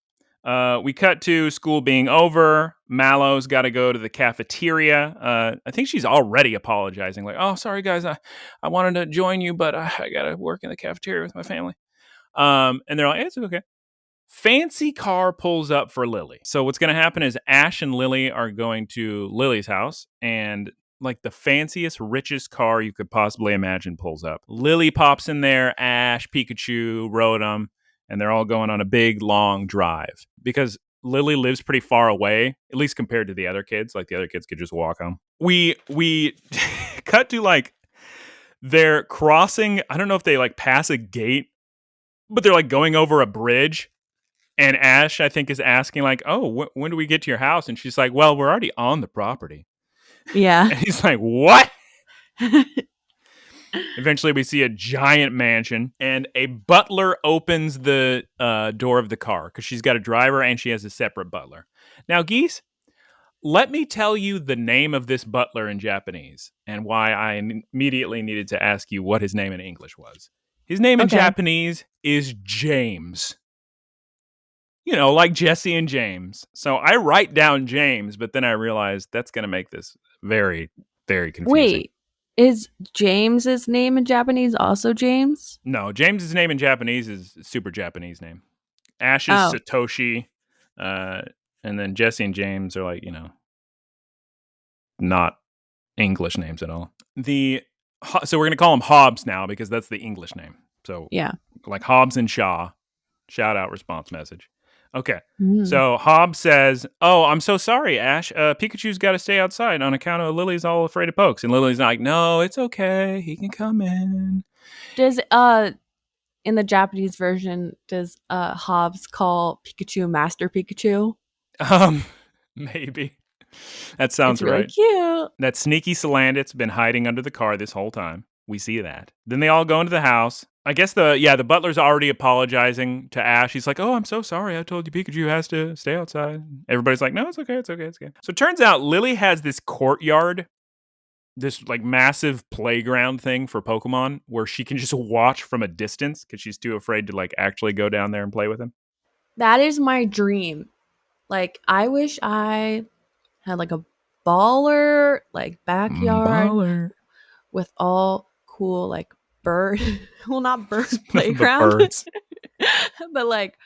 We cut to school being over. Mallow's got to go to the cafeteria. I think she's already apologizing. Like, oh, sorry, guys. I wanted to join you, but I got to work in the cafeteria with my family. And they're like, it's okay. Fancy car pulls up for Lily. So what's going to happen is Ash and Lily are going to Lily's house, and like the fanciest, richest car you could possibly imagine pulls up. Lily pops in there, Ash, Pikachu, Rotom, and they're all going on a big, long drive. Because Lily lives pretty far away, at least compared to the other kids. Like, the other kids could just walk home. We cut to, like, they're crossing, I don't know if they, like, pass a gate, but they're, like, going over a bridge. And Ash, I think, is asking, like, oh, when do we get to your house? And she's like, well, we're already on the property. Yeah. And he's like, what? Eventually, we see a giant mansion, and a butler opens the door of the car because she's got a driver and she has a separate butler. Now, Geese, let me tell you the name of this butler in Japanese and why I immediately needed to ask you what his name in English was. His name in Japanese is James. You know, like Jesse and James. So I write down James, but then I realized that's going to make this very, very confusing. Wait, is James's name in Japanese also James? No, James's name in Japanese is a super Japanese name. Ash is Satoshi, and then Jesse and James are like, you know, not English names at all. So we're going to call him Hobbs now because that's the English name. So yeah, like Hobbs and Shaw. Shout out response message. Okay, So Hobbs says, oh, I'm so sorry, Ash. Pikachu's got to stay outside on account of Lily's all afraid of pokes. And Lily's like, no, it's okay. He can come in. Does, in the Japanese version, does Hobbs call Pikachu Master Pikachu? Maybe. That sounds really right. Cute. That sneaky Salandit's been hiding under the car this whole time. We see that. Then they all go into the house. I guess the butler's already apologizing to Ash. He's like, oh, I'm so sorry. I told you Pikachu has to stay outside. Everybody's like, no, it's okay. It's okay. It's okay. So it turns out Lily has this courtyard, this like massive playground thing for Pokemon where she can just watch from a distance because she's too afraid to like actually go down there and play with him. That is my dream. Like, I wish I had like a baller, like backyard with all cool like bird, well, not birds playground, birds. but like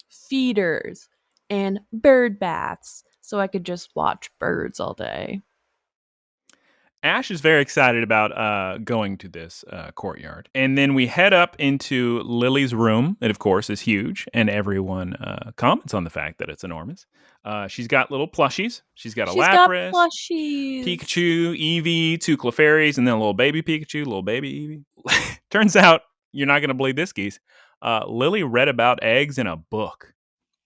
feeders and bird baths, so I could just watch birds all day. Ash is very excited about going to this courtyard. And then we head up into Lily's room. It, of course, is huge. And everyone comments on the fact that it's enormous. She's got little plushies. She's got Lapras, Pikachu, Eevee, 2 Clefairies, and then a little baby Pikachu, little baby Eevee. Turns out, you're not going to believe this, Geese. Lily read about eggs in a book.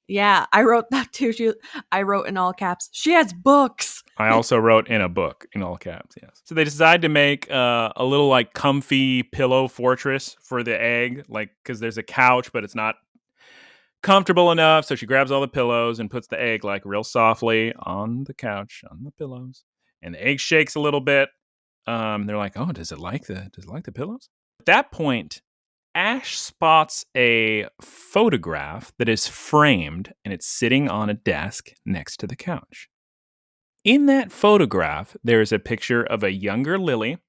Yeah, I wrote that too. I wrote in all caps, she has books. I also wrote in a book in all caps, yes. So they decide to make a little like comfy pillow fortress for the egg, like because there's a couch, but it's not comfortable enough. So she grabs all the pillows and puts the egg like real softly on the couch, on the pillows. And the egg shakes a little bit. They're like, oh, does it like the pillows? At that point, Ash spots a photograph that is framed and it's sitting on a desk next to the couch. In that photograph, there is a picture of a younger Lily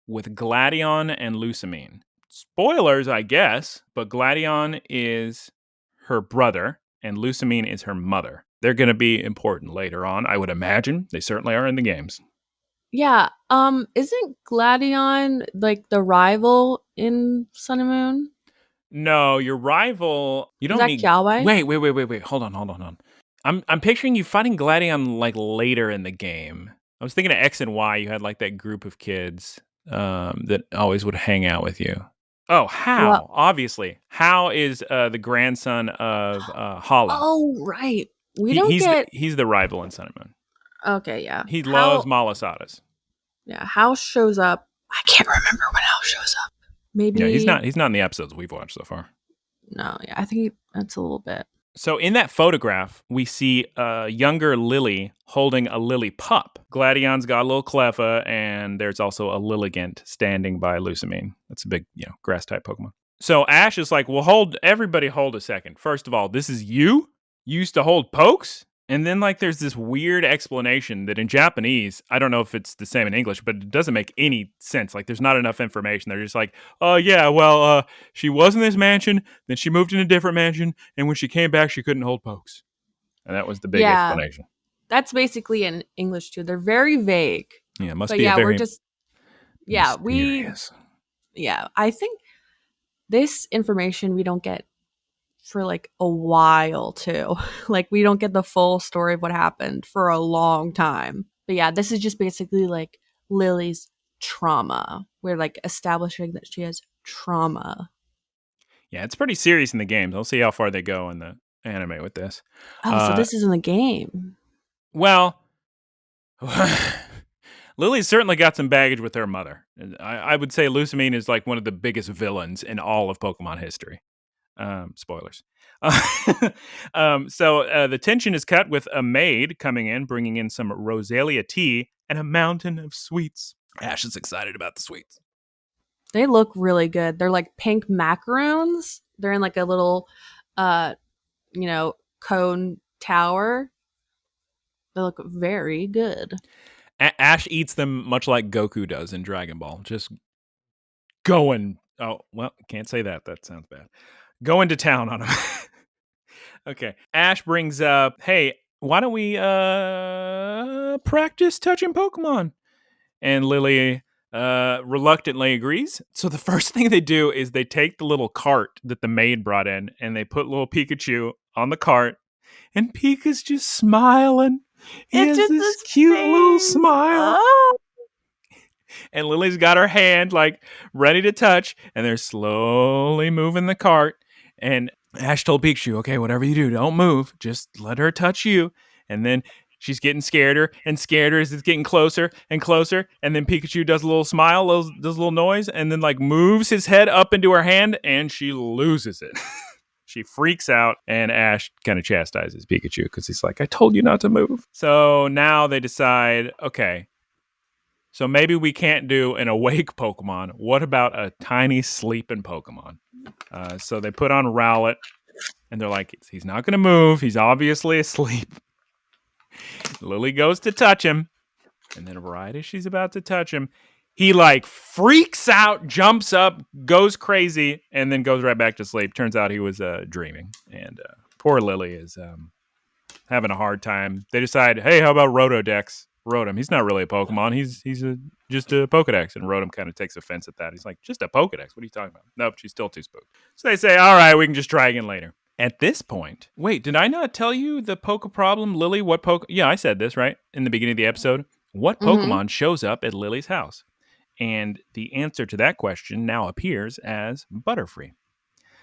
with Gladion and Lusamine. Spoilers, I guess, but Gladion is her brother and Lusamine is her mother. They're going to be important later on, I would imagine. They certainly are in the games. Yeah. Isn't Gladion like the rival in Sun and Moon? No, your rival. You Is don't that need. Kiawe? Wait. Hold on. I'm picturing you fighting Gladion like later in the game. I was thinking of X and Y. You had like that group of kids that always would hang out with you. Oh, Well, How? Obviously, How is the grandson of Hala. oh right. We don't get He's the rival in Sun and Moon. okay, yeah. He loves How malasadas. yeah, House shows up. I can't remember when House shows up. Yeah, he's Maybe not in the episodes we've watched so far. no, yeah, I think that's a little bit. So in that photograph, we see a younger Lily holding a Lily pup. Gladion's got a little Cleffa, and there's also a Lilligant standing by Lusamine. That's a big, grass type Pokemon. So Ash is like, well, everybody hold a second. First of all, this is you? You used to hold pokes? And then like there's this weird explanation that in Japanese, I don't know if it's the same in English, but it doesn't make any sense. Like there's not enough information. They're just like, she was in this mansion, then she moved in a different mansion, and when she came back, she couldn't hold pokes. And that was the big explanation. That's basically in English too. They're very vague. Yeah, it must but be yeah, very we're just mysterious. I think this information we don't get for like a while too. Like we don't get the full story of what happened for a long time. But yeah, this is just basically like Lily's trauma. We're like establishing that she has trauma. Yeah, it's pretty serious in the games. I'll see how far they go in the anime with this. Oh, so this is in the game. Well, Lily's certainly got some baggage with her mother. I would say Lusamine is like one of the biggest villains in all of Pokemon history. Spoilers. So the tension is cut with a maid coming in, bringing in some Rosalia tea and a mountain of sweets. Ash is excited about the sweets. They look really good. They're like pink macaroons. They're in like a little, cone tower. They look very good. Ash eats them much like Goku does in Dragon Ball. Just going. Oh, well, can't say that. That sounds bad. Going to town on him. Okay. Ash brings up, hey, why don't we practice touching Pokemon? And Lily reluctantly agrees. So the first thing they do is they take the little cart that the maid brought in and they put little Pikachu on the cart. And Pika's just smiling. He has this cute little smile. Oh. And Lily's got her hand like ready to touch, and they're slowly moving the cart. And Ash told Pikachu, okay, whatever you do, don't move. Just let her touch you. And then she's getting scareder as it's getting closer and closer. And then Pikachu does a little smile, does a little noise, and then like moves his head up into her hand, and she loses it. She freaks out, and Ash kind of chastises Pikachu because he's like, I told you not to move. So now they decide, okay, so maybe we can't do an awake Pokemon. What about a tiny sleeping Pokemon? So they put on Rowlet, and they're like, he's not going to move. He's obviously asleep. Lily goes to touch him, and then right as she's about to touch him, he like freaks out, jumps up, goes crazy, and then goes right back to sleep. Turns out he was dreaming, and poor Lily is having a hard time. They decide, hey, how about Rotodex? Rotom. He's not really a Pokemon. He's just a Pokedex. And Rotom kind of takes offense at that. He's like, just a Pokedex? What are you talking about? Nope, she's still too spooked. So they say, all right, we can just try again later. At this point, wait, did I not tell you the Poke problem, Lily? Yeah, I said this, right? In the beginning of the episode. What Pokemon shows up at Lily's house? And the answer to that question now appears as Butterfree.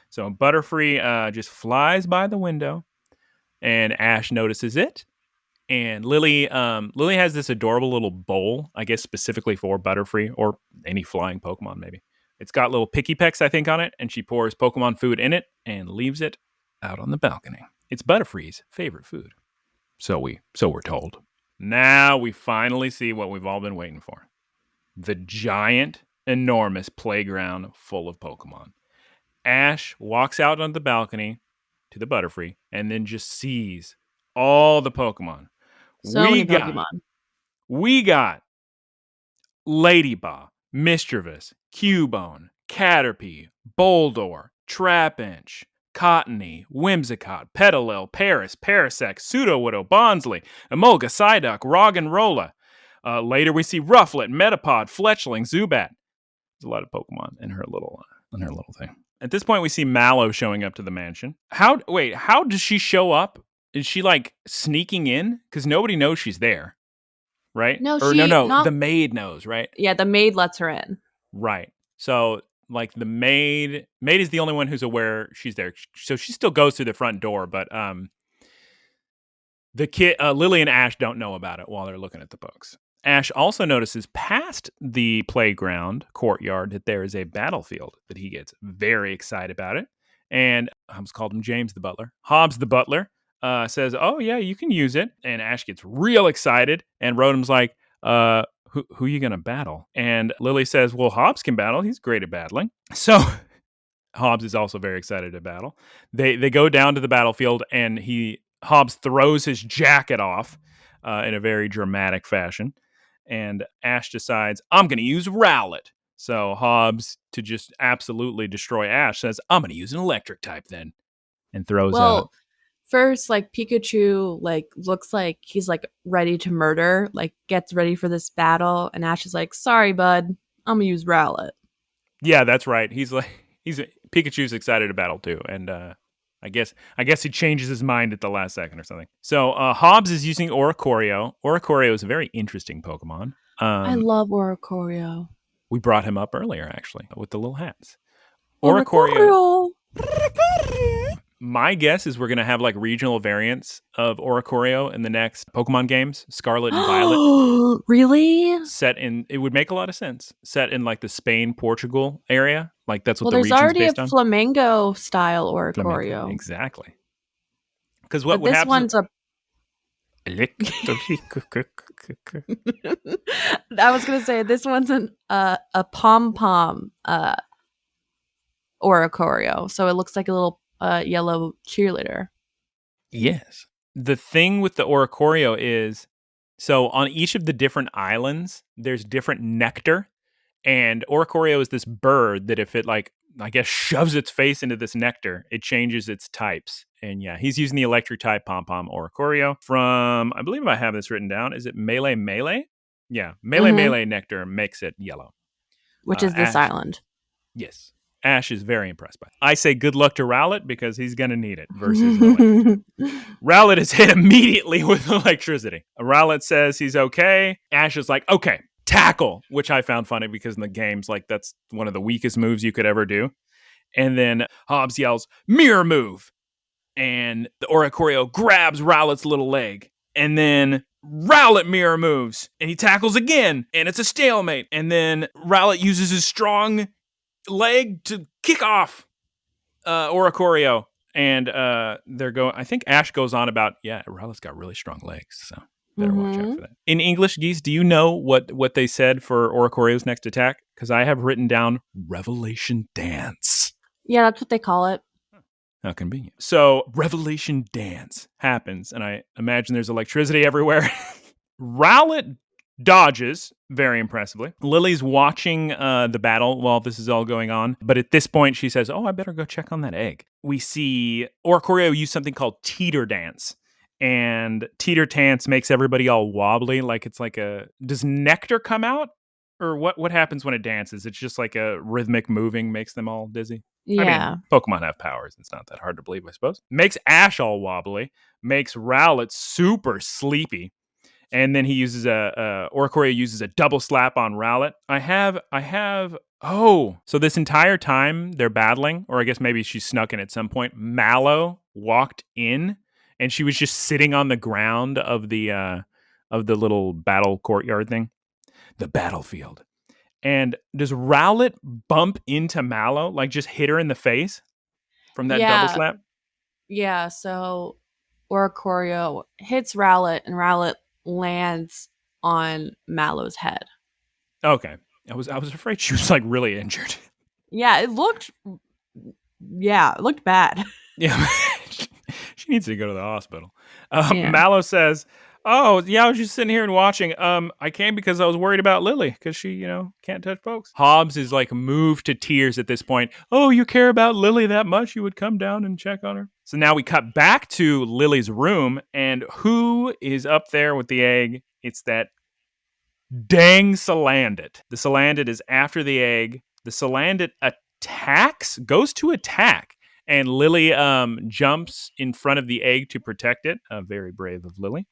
So Butterfree just flies by the window, and Ash notices it. And Lily has this adorable little bowl, I guess specifically for Butterfree or any flying Pokemon, maybe. It's got little picky pecks, I think, on it, and she pours Pokemon food in it and leaves it out on the balcony. It's Butterfree's favorite food. So we're told. Now we finally see what we've all been waiting for. The giant, enormous playground full of Pokemon. Ash walks out on the balcony to the Butterfree and then just sees all the Pokemon. Many Pokemon. We got Ladybug, Mischievous, Cubone, Caterpie, Boldore, Trapinch, Cottony, Whimsicott, Petalil, Paris, Parasect, Sudowoodo, Bonsly, Emolga, Psyduck, Roggenrola. Later, we see Rufflet, Metapod, Fletchling, Zubat. There's a lot of Pokemon in her little thing. At this point, we see Mallow showing up to the mansion. How does she show up? Is she like sneaking in? Because nobody knows she's there, right? No, the maid knows, right? Yeah, the maid lets her in. Right. So like the maid is the only one who's aware she's there. So she still goes through the front door, but the kid, Lily and Ash don't know about it while they're looking at the books. Ash also notices past the playground courtyard that there is a battlefield that he gets very excited about it. And I almost called him James the butler. Hobbs the butler says, "Oh yeah, you can use it." And Ash gets real excited. And Rotom's like, who are you going to battle? And Lily says, well, Hobbs can battle. He's great at battling. So Hobbs is also very excited to battle. They go down to the battlefield, and Hobbs throws his jacket off in a very dramatic fashion. And Ash decides, I'm going to use Rowlet. So Hobbs, to just absolutely destroy Ash, says, I'm going to use an electric type then. And throws out. First, like, Pikachu, like, looks like he's, like, ready to murder, like, gets ready for this battle. And Ash is like, sorry, bud, I'm going to use Rowlet. Yeah, that's right. Pikachu's excited to battle too. And I guess he changes his mind at the last second or something. So Hobbs is using Oricorio. Oricorio is a very interesting Pokemon. I love Oricorio. We brought him up earlier, actually, with the little hats. Oricorio. My guess is we're going to have like regional variants of Oricorio in the next Pokemon games, Scarlet and Violet. Really? It would make a lot of sense. Set in like the Spain, Portugal area. Like that's what the region's there's already based a on. Flamengo style Oricorio. Exactly. Because what this happens? One's a. I was gonna say this one's a pom pom Oricorio, so it looks like a little yellow cheerleader. Yes. The thing with the Oricorio is, so on each of the different islands, there's different nectar. And Oricorio is this bird that if it, like, I guess, shoves its face into this nectar, it changes its types. And yeah, he's using the electric type Pom-Pom Oricorio from, I believe I have this written down. Is it Melee Melee? Yeah, Melee Melee nectar makes it yellow. Which is this island. Yes. Ash is very impressed by it. I say good luck to Rowlet because he's going to need it versus Lily. Rowlet is hit immediately with electricity. Rowlet says he's okay. Ash is like, okay, tackle, which I found funny because in the games, like, that's one of the weakest moves you could ever do. And then Hobbs yells, mirror move. And the Oricorio grabs Rowlet's little leg. And then Rowlet mirror moves. And he tackles again. And it's a stalemate. And then Rowlet uses his strong leg to kick off Oricorio. And they're going, I think Ash goes on about, yeah, Rowlet's got really strong legs. So better watch out for that. In English, Geese, do you know what they said for Oricorio's next attack? Because I have written down Revelation Dance. Yeah, that's what they call it. How convenient. So Revelation Dance happens, and I imagine there's electricity everywhere. Rowlet dodges very impressively. Lily's watching the battle while this is all going on, but at this point she says, oh, I better go check on that egg. We see Oricorio use something called Teeter Dance, and Teeter Dance makes everybody all wobbly, like it's like does nectar come out? Or what happens when it dances? It's just like a rhythmic moving makes them all dizzy. Yeah. I mean, Pokemon have powers. It's not that hard to believe, I suppose. Makes Ash all wobbly. Makes Rowlet super sleepy. And then he uses Oricorio uses a double slap on Rowlet. So this entire time they're battling, or I guess maybe she snuck in at some point, Mallow walked in and she was just sitting on the ground of the little battle courtyard thing. The battlefield. And does Rowlet bump into Mallow, like just hit her in the face from that double slap? Yeah, so Oricorio hits Rowlet, and Rowlet lands on Mallow's head. Okay. I was afraid she was like really injured. Yeah, it looked bad. Yeah. She needs to go to the hospital. Mallow says, oh, yeah, I was just sitting here and watching. I came because I was worried about Lily because she, can't touch folks. Hobbs is like moved to tears at this point. Oh, you care about Lily that much? You would come down and check on her. So now we cut back to Lily's room, and who is up there with the egg? It's that Dang Salandit. The Salandit is after the egg. The Salandit goes to attack. And Lily jumps in front of the egg to protect it. Very brave of Lily.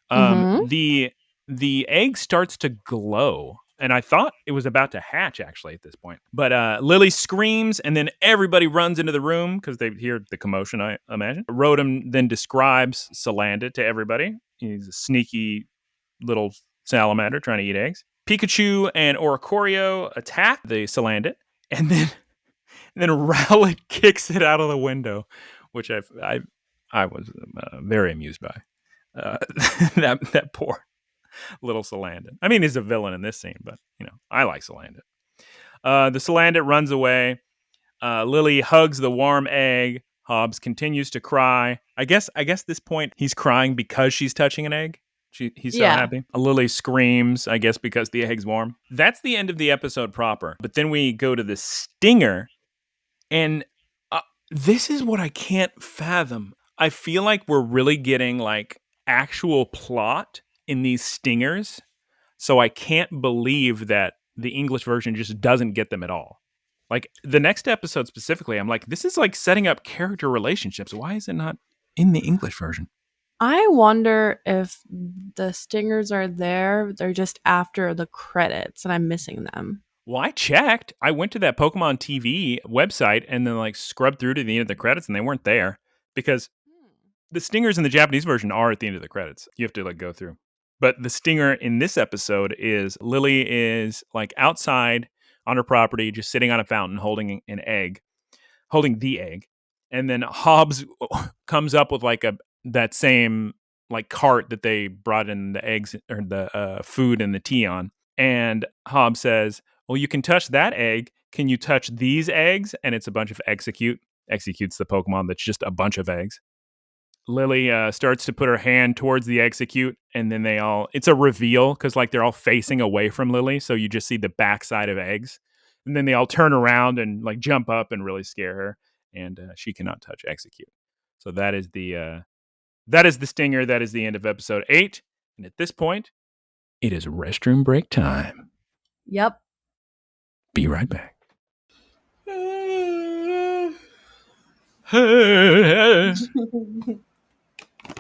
The egg starts to glow. And I thought it was about to hatch, actually, at this point. But Lily screams, and then everybody runs into the room because they hear the commotion, I imagine. Rotom then describes Salandit to everybody. He's a sneaky little salamander trying to eat eggs. Pikachu and Oricorio attack the Salandit, and then Rowlet kicks it out of the window, which I was very amused by. That poor little Salandit. I mean, he's a villain in this scene, but I like Salandit. The Salandit runs away. Lily hugs the warm egg. Hobbs continues to cry. I guess this point he's crying because she's touching an egg. He's so happy. Lily screams, I guess, because the egg's warm. That's the end of the episode proper. But then we go to the stinger, and this is what I can't fathom. I feel like we're really getting like actual plot in these stingers, so I can't believe that the English version just doesn't get them at all. Like the next episode specifically, I'm like, this is like setting up character relationships. Why is it not in the English version? I wonder if the stingers are there. They're just after the credits and I'm missing them. Well, I checked. I went to that Pokemon TV website and then like scrubbed through to the end of the credits, and they weren't there because the stingers in the Japanese version are at the end of the credits. You have to like go through. But the stinger in this episode is Lily is like outside on her property, just sitting on a fountain holding the egg. And then Hobbs comes up with like that same like cart that they brought in the eggs or the food and the tea on. And Hobbs says, well, you can touch that egg. Can you touch these eggs? And it's a bunch of executes the Pokemon that's just a bunch of eggs. Lily starts to put her hand towards the execute, and then it's a reveal because like they're all facing away from Lily. So you just see the backside of eggs. And then they all turn around and like jump up and really scare her. And she cannot touch execute. So that is the stinger. That is the end of episode 8. And at this point, it is restroom break time. Yep. Be right back.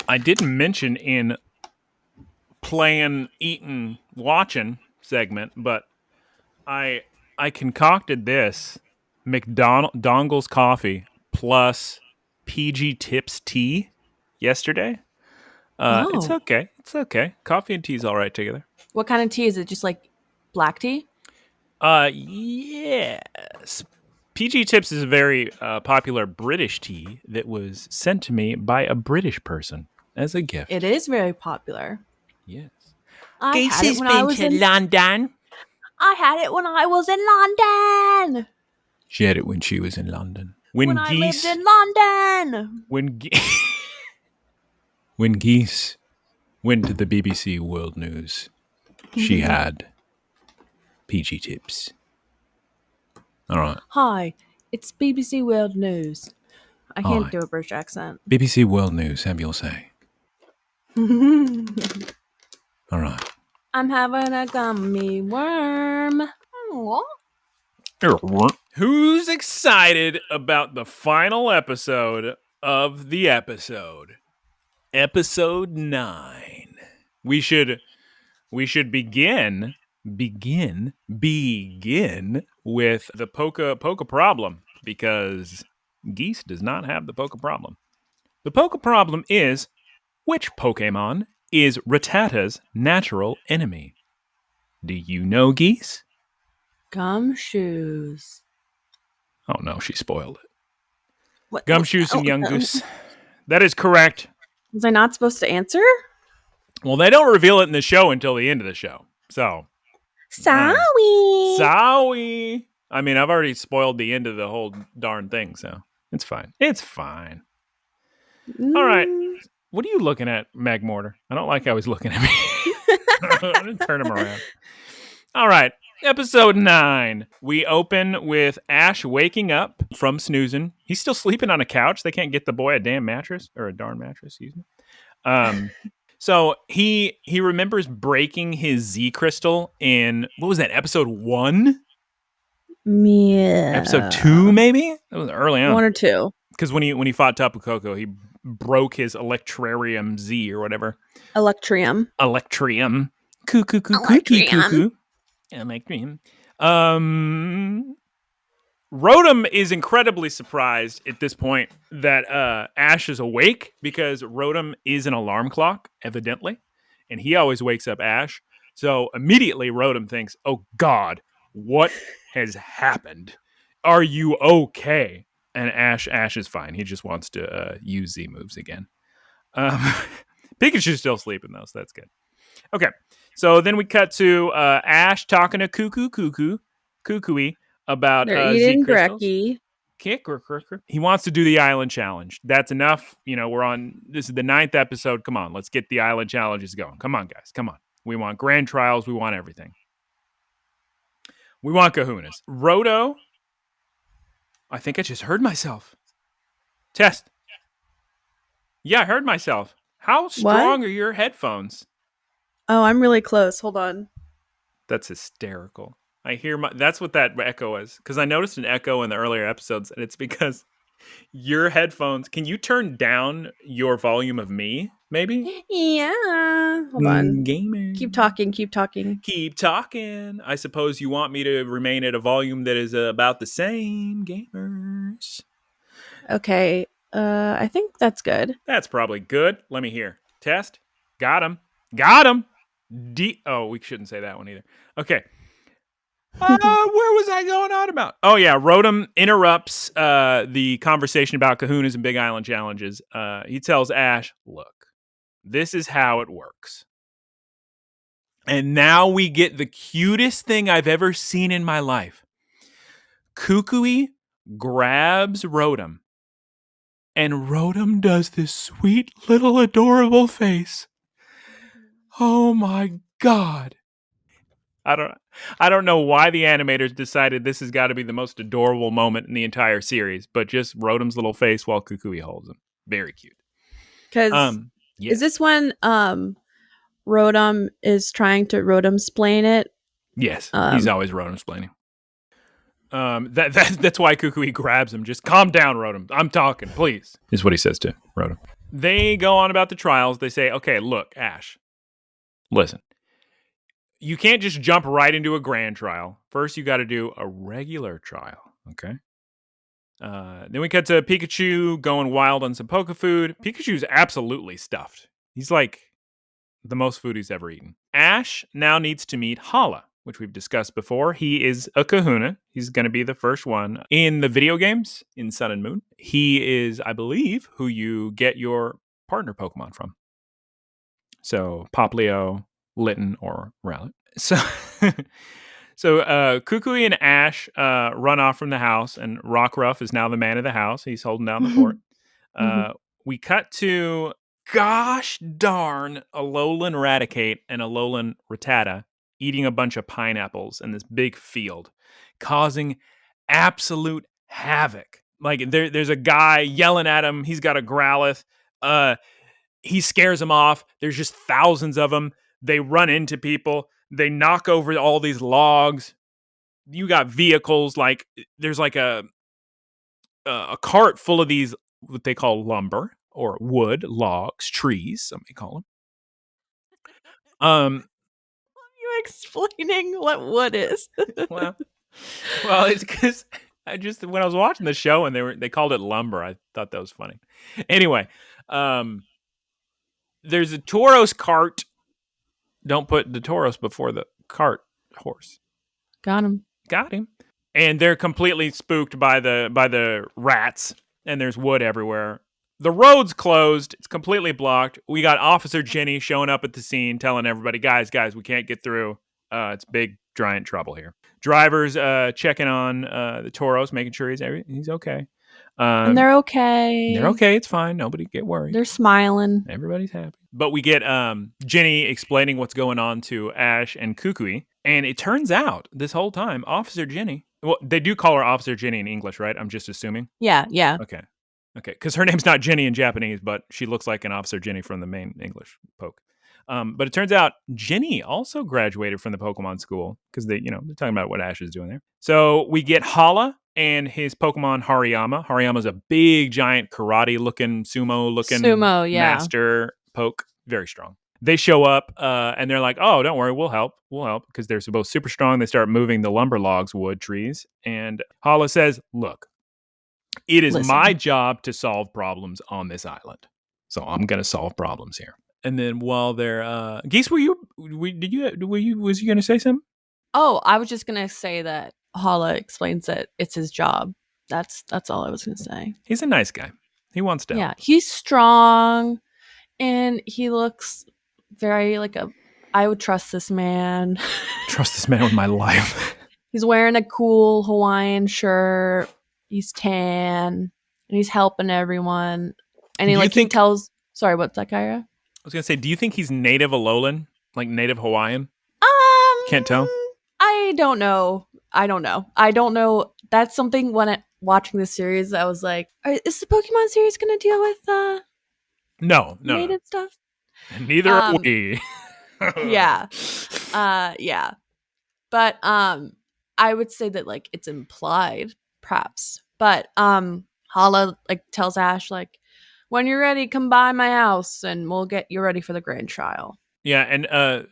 I didn't mention in playing, eating, watching segment, but I concocted this McDongle's coffee plus PG Tips tea yesterday. It's okay. Coffee and tea is all right together. What kind of tea is it? Just like black tea? Yes. PG Tips is a very popular British tea that was sent to me by a British person as a gift. It is very popular. Yes. Geese has been to London. I had it when I was in London. She had it when she was in London. When I lived in London. When Geese went to the BBC World News, she had PG Tips. All right. Hi, it's BBC World News. I can't do a British accent. BBC World News, have your say. All right. I'm having a gummy worm. Who's excited about the final episode of the episode? Episode 9. We should begin with the Poke problem, because Geese does not have the Poke problem. The Poke problem is, which Pokemon is Rattata's natural enemy? Do you know, Geese? Gumshoes. Oh no, she spoiled it. What? Gumshoes and Yungoos. That is correct. Was I not supposed to answer? Well, they don't reveal it in the show until the end of the show. So. Sorry. I mean, I've already spoiled the end of the whole darn thing, so it's fine. All right. What are you looking at, Magmortar? I don't like how he's looking at me. I'm going to turn him around. All right. Episode 9. We open with Ash waking up from snoozing. He's still sleeping on a couch. They can't get the boy a damn mattress, or a darn mattress, excuse me. So he remembers breaking his Z crystal in, what was that, episode 1? Yeah. Episode 2, maybe? It was early on. 1 or 2. Because when he fought Tapu Koko, he broke his Electrarium Z or whatever. Electrium. Electrium. Electrium. Rotom is incredibly surprised at this point that Ash is awake, because Rotom is an alarm clock, evidently, and he always wakes up Ash. So immediately Rotom thinks, oh God, what has happened? Are you okay? And Ash is fine. He just wants to use Z moves again. Pikachu's still sleeping though, so that's good. Okay, so then we cut to Ash talking to Kukui about They're Z eating crystals. brekkie. He wants to do the island challenge. That's enough. This is the 9th episode. Come on, let's get the island challenges going. Come on, guys. Come on. We want grand trials. We want everything. We want kahunas. Roto. I think I just heard myself. Test. Yeah, I heard myself. How strong are your headphones? Oh, I'm really close. Hold on. That's hysterical. I hear that's what that echo is, because I noticed an echo in the earlier episodes, and it's because your headphones. Can you turn down your volume of me, maybe? Yeah. Hold on. Gamer. Keep talking. I suppose you want me to remain at a volume that is about the same, gamers. Okay. I think that's good. That's probably good. Let me hear. Test. Got him. Oh, we shouldn't say that one either. Okay. Where was I going on about? Oh, yeah. Rotom interrupts the conversation about kahunas and Big Island challenges. He tells Ash, look, this is how it works. And now we get the cutest thing I've ever seen in my life. Kukui grabs Rotom, and Rotom does this sweet little adorable face. Oh my God. I don't know why the animators decided this has got to be the most adorable moment in the entire series, but just Rotom's little face while Kukui holds him. Very cute. Because is this when Rotom is trying to Rotom-splain it? Yes, he's always Rotom-splaining. That's why Kukui grabs him. Just calm down, Rotom. I'm talking, please, is what he says to Rotom. They go on about the trials. They say, okay, look, Ash, listen. You can't just jump right into a grand trial. First, you got to do a regular trial, okay? Then we cut to Pikachu going wild on some Poke food. Pikachu's absolutely stuffed. He's like the most food he's ever eaten. Ash now needs to meet Hala, which we've discussed before. He is a kahuna. He's going to be the first one in the video games in Sun and Moon. He is, I believe, who you get your partner Pokemon from. So Poplio, Litten, or Rowlet. So Kukui and Ash run off from the house, and Rockruff is now the man of the house. He's holding down the fort. We cut to, gosh darn, Alolan Raticate and Alolan Rattata eating a bunch of pineapples in this big field, causing absolute havoc. Like there's a guy yelling at him. He's got a Growlithe. He scares them off. There's just thousands of them. They run into people. They knock over all these logs. You got vehicles. Like there's like a cart full of these, what they call lumber or wood, logs, trees, some may call them. You explaining what wood is? well, it's because when I was watching the show and they called it lumber, I thought that was funny. Anyway, there's a Tauros cart. Don't put the Tauros before the cart horse. Got him. And they're completely spooked by the rats, and there's wood everywhere. The road's closed. It's completely blocked. We got Officer Jenny showing up at the scene, telling everybody, guys, we can't get through. It's big, giant trouble here. Drivers checking on the Tauros, making sure he's okay. And they're okay. It's fine. Nobody get worried. They're smiling. Everybody's happy. But we get Jenny explaining what's going on to Ash and Kukui. And it turns out this whole time, Officer Jenny, well, they do call her Officer Jenny in English, right? I'm just assuming. Yeah. Okay. Because her name's not Jenny in Japanese, but she looks like an Officer Jenny from the main English poke. But it turns out Jenny also graduated from the Pokemon school because they're talking about what Ash is doing there. So we get Hala and his Pokemon Hariyama. Hariyama's a big, giant karate-looking, sumo-looking master poke. Very strong. They show up and they're like, oh, don't worry, we'll help. We'll help because they're both super strong. They start moving the lumber logs, wood trees. And Hala says, look, it is my job to solve problems on this island. So I'm going to solve problems here. And then while they're Geese, was you going to say something? Oh, I was just going to say that Hala explains that it's his job. That's all I was going to say. He's a nice guy. He wants to help. Yeah, he's strong and he looks very I would trust this man. Trust this man with my life. He's wearing a cool Hawaiian shirt. He's tan and he's helping everyone. And he tells, sorry, what's that, Guyera? I was going to say, do you think he's native Alolan? Like native Hawaiian? Can't tell. I don't know. That's something when watching this series, I was like, is the Pokemon series going to deal with no native stuff? Neither are we. Yeah. Yeah. But I would say that it's implied, perhaps. But Hala tells Ash when you're ready, come by my house and we'll get you ready for the grand trial. Yeah, and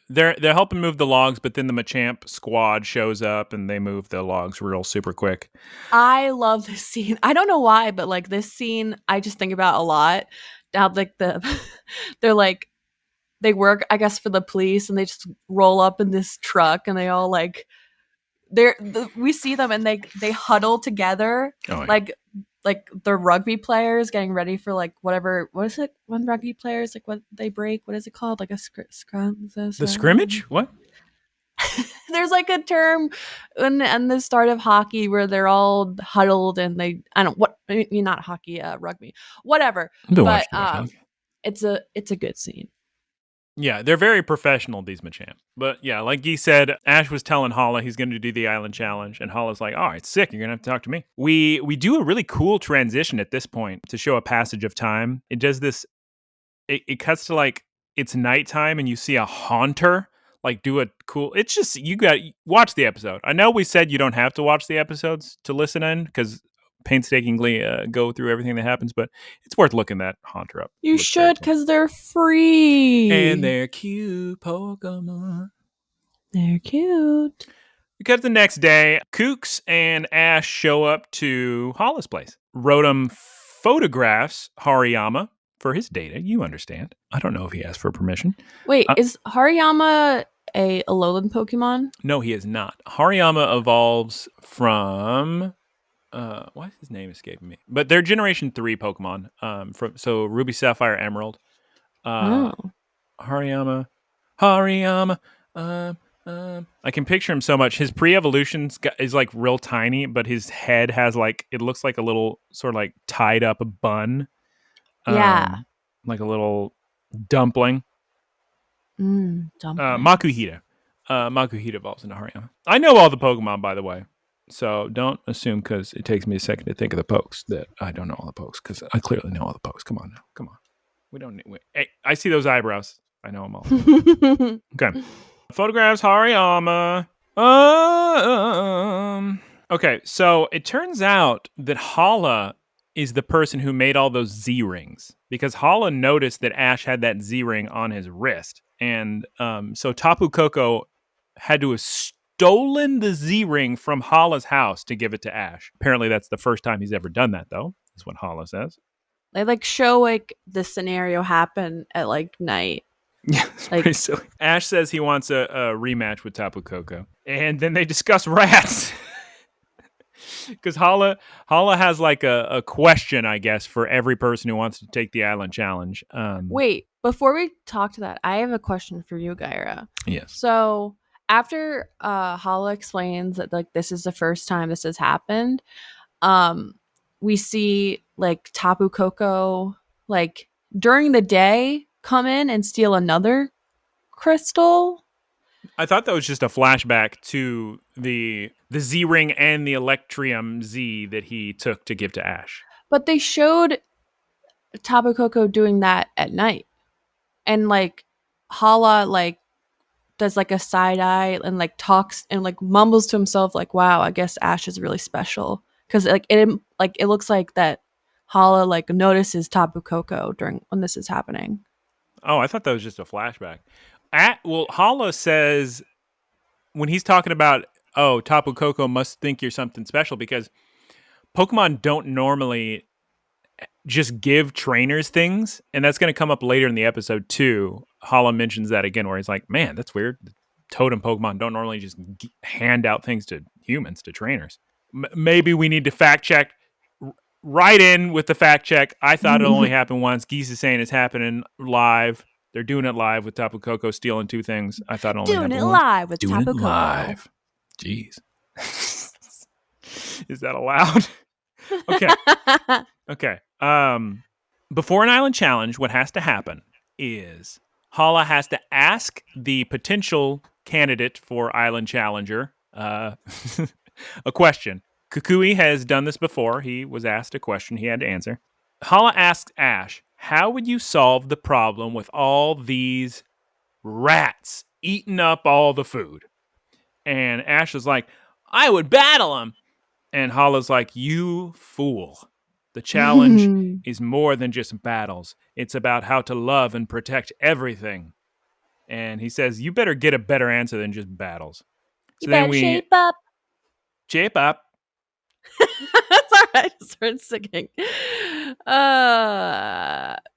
they're helping move the logs, but then the Machamp squad shows up and they move the logs real super quick. I love this scene. I don't know why, but this scene I just think about a lot. How they're they work, I guess, for the police, and they just roll up in this truck, and they all we see them, and they huddle together, like they're rugby players getting ready for whatever. What is it when rugby players what they break? What is it called? Like a scrum? The scrimmage? What? There's a term in the start of hockey where they're all huddled and not hockey, rugby, whatever. But it's a good scene. Yeah, they're very professional, these Machamp. But yeah, like Geese said, Ash was telling Hala he's going to do the island challenge, and Hala's like, all right, sick, you're going to have to talk to me. We do a really cool transition at this point to show a passage of time. It does this, it cuts to it's nighttime, and you see a haunter do a cool, it's just, you got watch the episode. I know we said you don't have to watch the episodes to listen in, because painstakingly go through everything that happens, but it's worth looking that haunter up. You should, because they're free. And they're cute Pokemon. They're cute. Because the next day, Kooks and Ash show up to Hala's place. Rotom photographs Hariyama for his data, you understand. I don't know if he asked for permission. Wait, is Hariyama a Alolan Pokemon? No, he is not. Hariyama evolves from... why is his name escaping me? But they're Generation 3 Pokemon. So Ruby, Sapphire, Emerald. Hariyama. I can picture him so much. His pre-evolution is real tiny, but his head has it looks like a little sort of tied up a bun. Yeah. Like a little dumpling. Dumpling. Makuhita. Makuhita evolves into Hariyama. I know all the Pokemon, by the way. So don't assume because it takes me a second to think of the pokes that I don't know all the pokes, because I clearly know all the pokes. Come on now. Come on. We don't need... Hey, I see those eyebrows. I know them all. Okay. Photographs Hariyama. Okay, so it turns out that Hala is the person who made all those Z-rings, because Hala noticed that Ash had that Z-ring on his wrist. And so Tapu Koko had to have stolen the Z-ring from Hala's house to give it to Ash. Apparently that's the first time he's ever done that, though, is what Hala says. They show the scenario happen at night. Yeah, it's pretty silly. Ash says he wants a rematch with Tapu Koko, and then they discuss rats. Because Hala has a question, I guess, for every person who wants to take the island challenge. Wait, before we talk to that, I have a question for you, Guyera. Yes. So after Hala explains that this is the first time this has happened, we see Tapu Koko during the day come in and steal another crystal. I thought that was just a flashback to the Z-ring and the Electrium Z that he took to give to Ash. But they showed Tapu Koko doing that at night. And Hala like does like a side eye and like talks and like mumbles to himself like, "Wow, I guess Ash is really special." Because it looks like that Hala like notices Tapu Koko during when this is happening. Oh, I thought that was just a flashback. Hala says when he's talking about, oh, Tapu Koko must think you're something special because Pokemon don't normally just give trainers things, and that's going to come up later in the episode too. Hala mentions that again, where he's like, "Man, that's weird. Totem Pokemon don't normally just hand out things to humans, to trainers." Maybe we need to fact check. Right in with the fact check. I thought it only happened once. Geese is saying it's happening live. They're doing it live with Tapu Koko stealing 2 things. I thought it only happened once. Live with Doing Tapu it Koko. live. Jeez. Is that allowed? Okay. Okay. Before an island challenge, what has to happen is Hala has to ask the potential candidate for island challenger a question. Kukui has done this before. He was asked a question he had to answer. Hala asks Ash, how would you solve the problem with all these rats eating up all the food? And Ash is like, I would battle them. And Hala's like, you fool. The challenge is more than just battles. It's about how to love and protect everything. And he says, you better get a better answer than just battles. So you better shape up. Shape up. Sorry, I just started singing.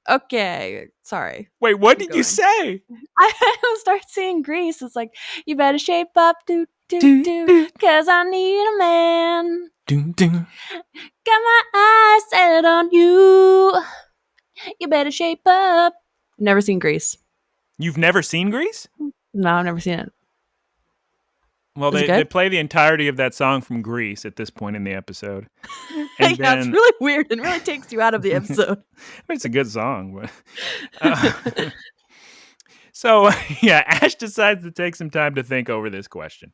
Okay, sorry. Wait, what did you say? I start singing Grease. It's like, you better shape up, do, cause I need a man. Got my eyes set on you. You better shape up. Never seen Grease. You've never seen Grease? No, I've never seen it. Well, they play the entirety of that song from Grease at this point in the episode. And yeah, it's really weird. It really takes you out of the episode. It's a good song. But, so, yeah, Ash decides to take some time to think over this question.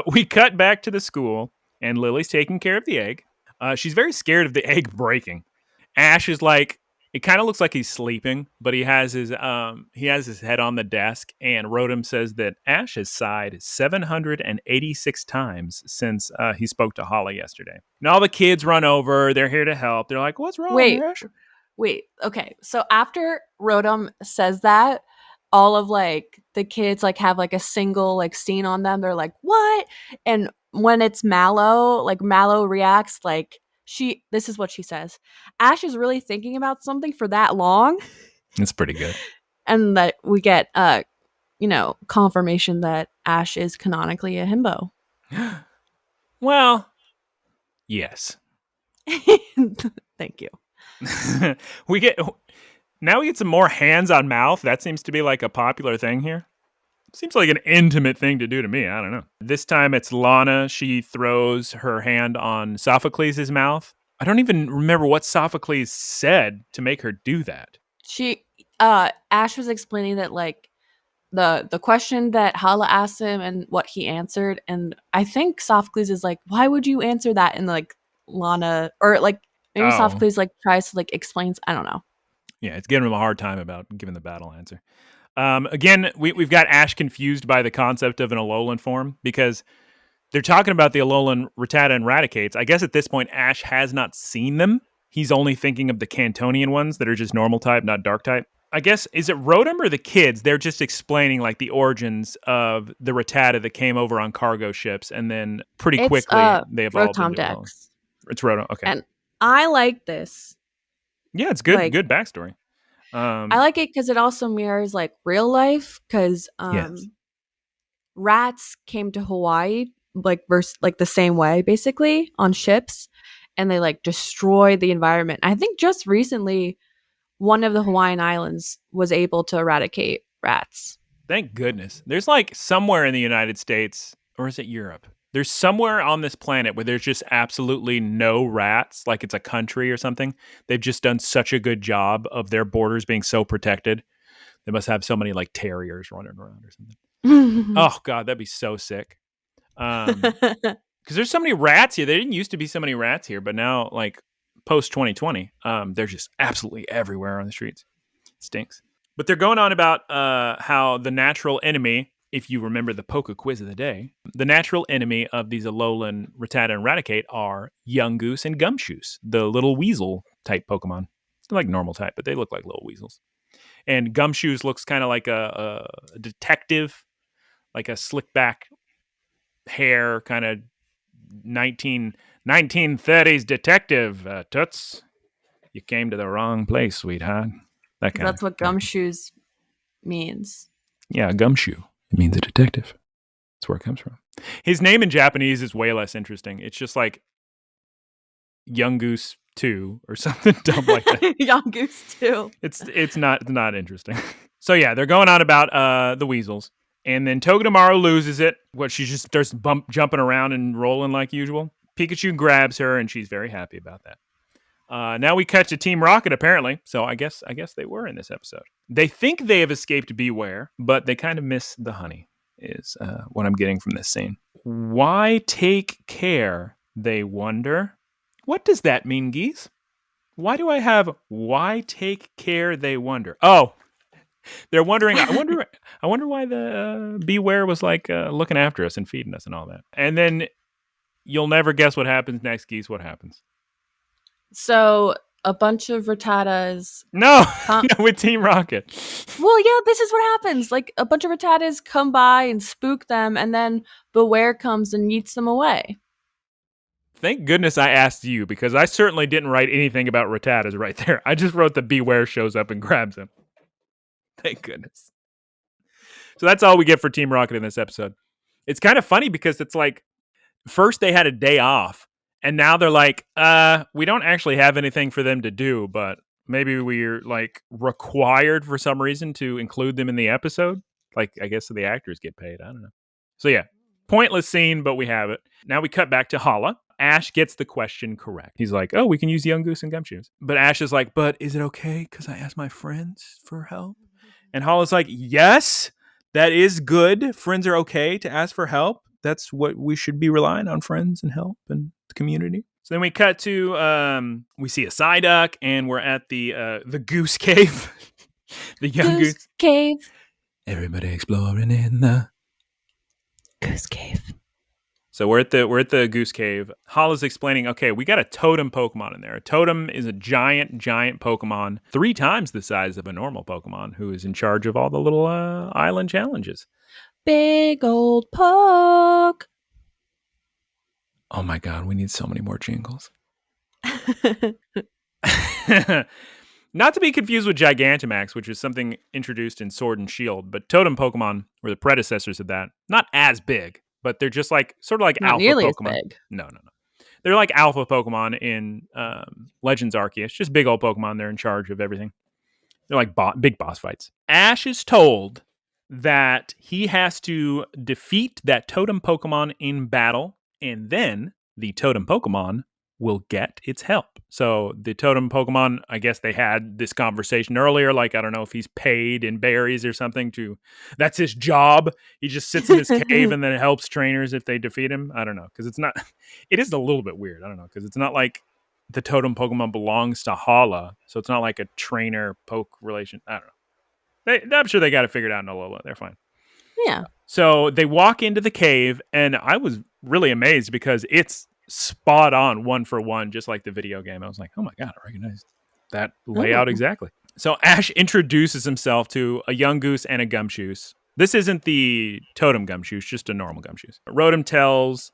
We cut back to the school, and Lily's taking care of the egg. She's very scared of the egg breaking. Ash is like, it kind of looks like he's sleeping, but he has his head on the desk, and Rotom says that Ash has sighed 786 times since he spoke to Hala yesterday. And all the kids run over. They're here to help. They're like, what's wrong, Ash? Wait. Okay. So after Rotom says that, all of like the kids like have like a single like scene on them. They're like, what? And when it's Mallow, like Mallow reacts like, this is what she says. Ash is really thinking about something for that long. It's pretty good. And that we get confirmation that Ash is canonically a himbo. Well, yes. Thank you. we get some more hands on mouth. That seems to be like a popular thing here. Seems like an intimate thing to do to me. I don't know. This time it's Lana. She throws her hand on Sophocles' mouth. I don't even remember what Sophocles said to make her do that. Ash was explaining that like the question that Hala asked him and what he answered, and I think Sophocles is like, why would you answer that? And like Lana, or like maybe Sophocles like tries to like explains. I don't know. Yeah, it's giving him a hard time about giving the battle answer. Again, we've got Ash confused by the concept of an Alolan form because they're talking about the Alolan Rattata and Raticates. I guess at this point, Ash has not seen them. He's only thinking of the Cantonian ones that are just normal type, not dark type. I guess, is it Rotom or the kids? They're just explaining like the origins of the Rattata that came over on cargo ships, and then pretty quickly they evolved into Alolan. It's Rotom, okay. And I like this. Yeah, it's good. Like, good backstory. I like it because it also mirrors like real life. Because rats came to Hawaii like the same way, basically on ships, and they like destroyed the environment. I think just recently, one of the Hawaiian islands was able to eradicate rats. Thank goodness. There's like somewhere in the United States, or is it Europe? There's somewhere on this planet where there's just absolutely no rats, like it's a country or something. They've just done such a good job of their borders being so protected. They must have so many like terriers running around or something. Oh, God, that'd be so sick. Because there's so many rats here. There didn't used to be so many rats here, but now, like, post 2020, they're just absolutely everywhere on the streets. It stinks. But they're going on about how the natural enemy, if you remember the Poke quiz of the day, the natural enemy of these Alolan, Rattata, and Raticate are Young Goose and Gumshoos, the little weasel type Pokemon. They're like normal type, but they look like little weasels. And Gumshoos looks kind of like a detective, like a slick back hair, kind of 1930s detective. Toots, you came to the wrong place, sweetheart. That's what Gumshoos means. Yeah, Gumshoe. It means a detective. That's where it comes from. His name in Japanese is way less interesting. It's just like Young Goose 2 or something dumb like that. Young Goose 2. It's not interesting. So yeah, they're going on about the weasels. And then Togedemaru loses it. She just starts jumping around and rolling like usual. Pikachu grabs her, and she's very happy about that. Now we cut to Team Rocket, apparently. So I guess they were in this episode. They think they have escaped Beware, but they kind of miss the honey, is what I'm getting from this scene. Why take care, they wonder? What does that mean, Geese? Why do I have why take care, they wonder? Oh, they're wondering. I wonder why the Beware was like looking after us and feeding us and all that. And then you'll never guess what happens next, Geese. What happens? So a bunch of Rattatas. No, with Team Rocket. Well, yeah, this is what happens. Like a bunch of Rattatas come by and spook them, and then Beware comes and yeets them away. Thank goodness I asked you, because I certainly didn't write anything about Rattatas right there. I just wrote that Beware shows up and grabs him. Thank goodness. So that's all we get for Team Rocket in this episode. It's kind of funny because it's like, first they had a day off, and now they're like, we don't actually have anything for them to do, but maybe we're like required for some reason to include them in the episode. Like, I guess the actors get paid. I don't know. So yeah, pointless scene, but we have it. Now we cut back to Hala. Ash gets the question correct. He's like, oh, we can use Young Goose and Gumshoos. But Ash is like, but is it okay because I asked my friends for help? And Hala's like, yes, that is good. Friends are okay to ask for help. That's what we should be relying on, friends and help and the community. So then we cut to, we see a Psyduck, and we're at the Goose Cave. The Young Goose Cave. Everybody exploring in the Goose Cave. So we're at the Goose Cave. Hala's explaining, okay, we got a totem Pokemon in there. A totem is a giant Pokemon, 3 times the size of a normal Pokemon, who is in charge of all the little island challenges. Big old poke. Oh my God, we need so many more jingles. Not to be confused with Gigantamax, which is something introduced in Sword and Shield, but totem Pokemon were the predecessors of that. Not as big, but they're just like sort of like Not alpha nearly Pokemon. As big. No. They're like alpha Pokemon in Legends Arceus. Just big old Pokemon. They're in charge of everything. They're like big boss fights. Ash is told that he has to defeat that totem Pokemon in battle, and then the totem Pokemon will get its help. So the totem Pokemon, I guess they had this conversation earlier, like, I don't know if he's paid in berries or something that's his job. He just sits in his cave and then it helps trainers if they defeat him. I don't know, because it is a little bit weird. I don't know, because it's not like the totem Pokemon belongs to Hala, so it's not like a trainer-poke relation. I don't know. I'm sure they got it figured out in Alola. They're fine. Yeah. So they walk into the cave, and I was really amazed because it's spot on 1-for-1, just like the video game. I was like, oh my God, I recognized that layout exactly. So Ash introduces himself to a Young Goose and a Gumshoos. This isn't the totem Gumshoos, just a normal Gumshoos. Rotom tells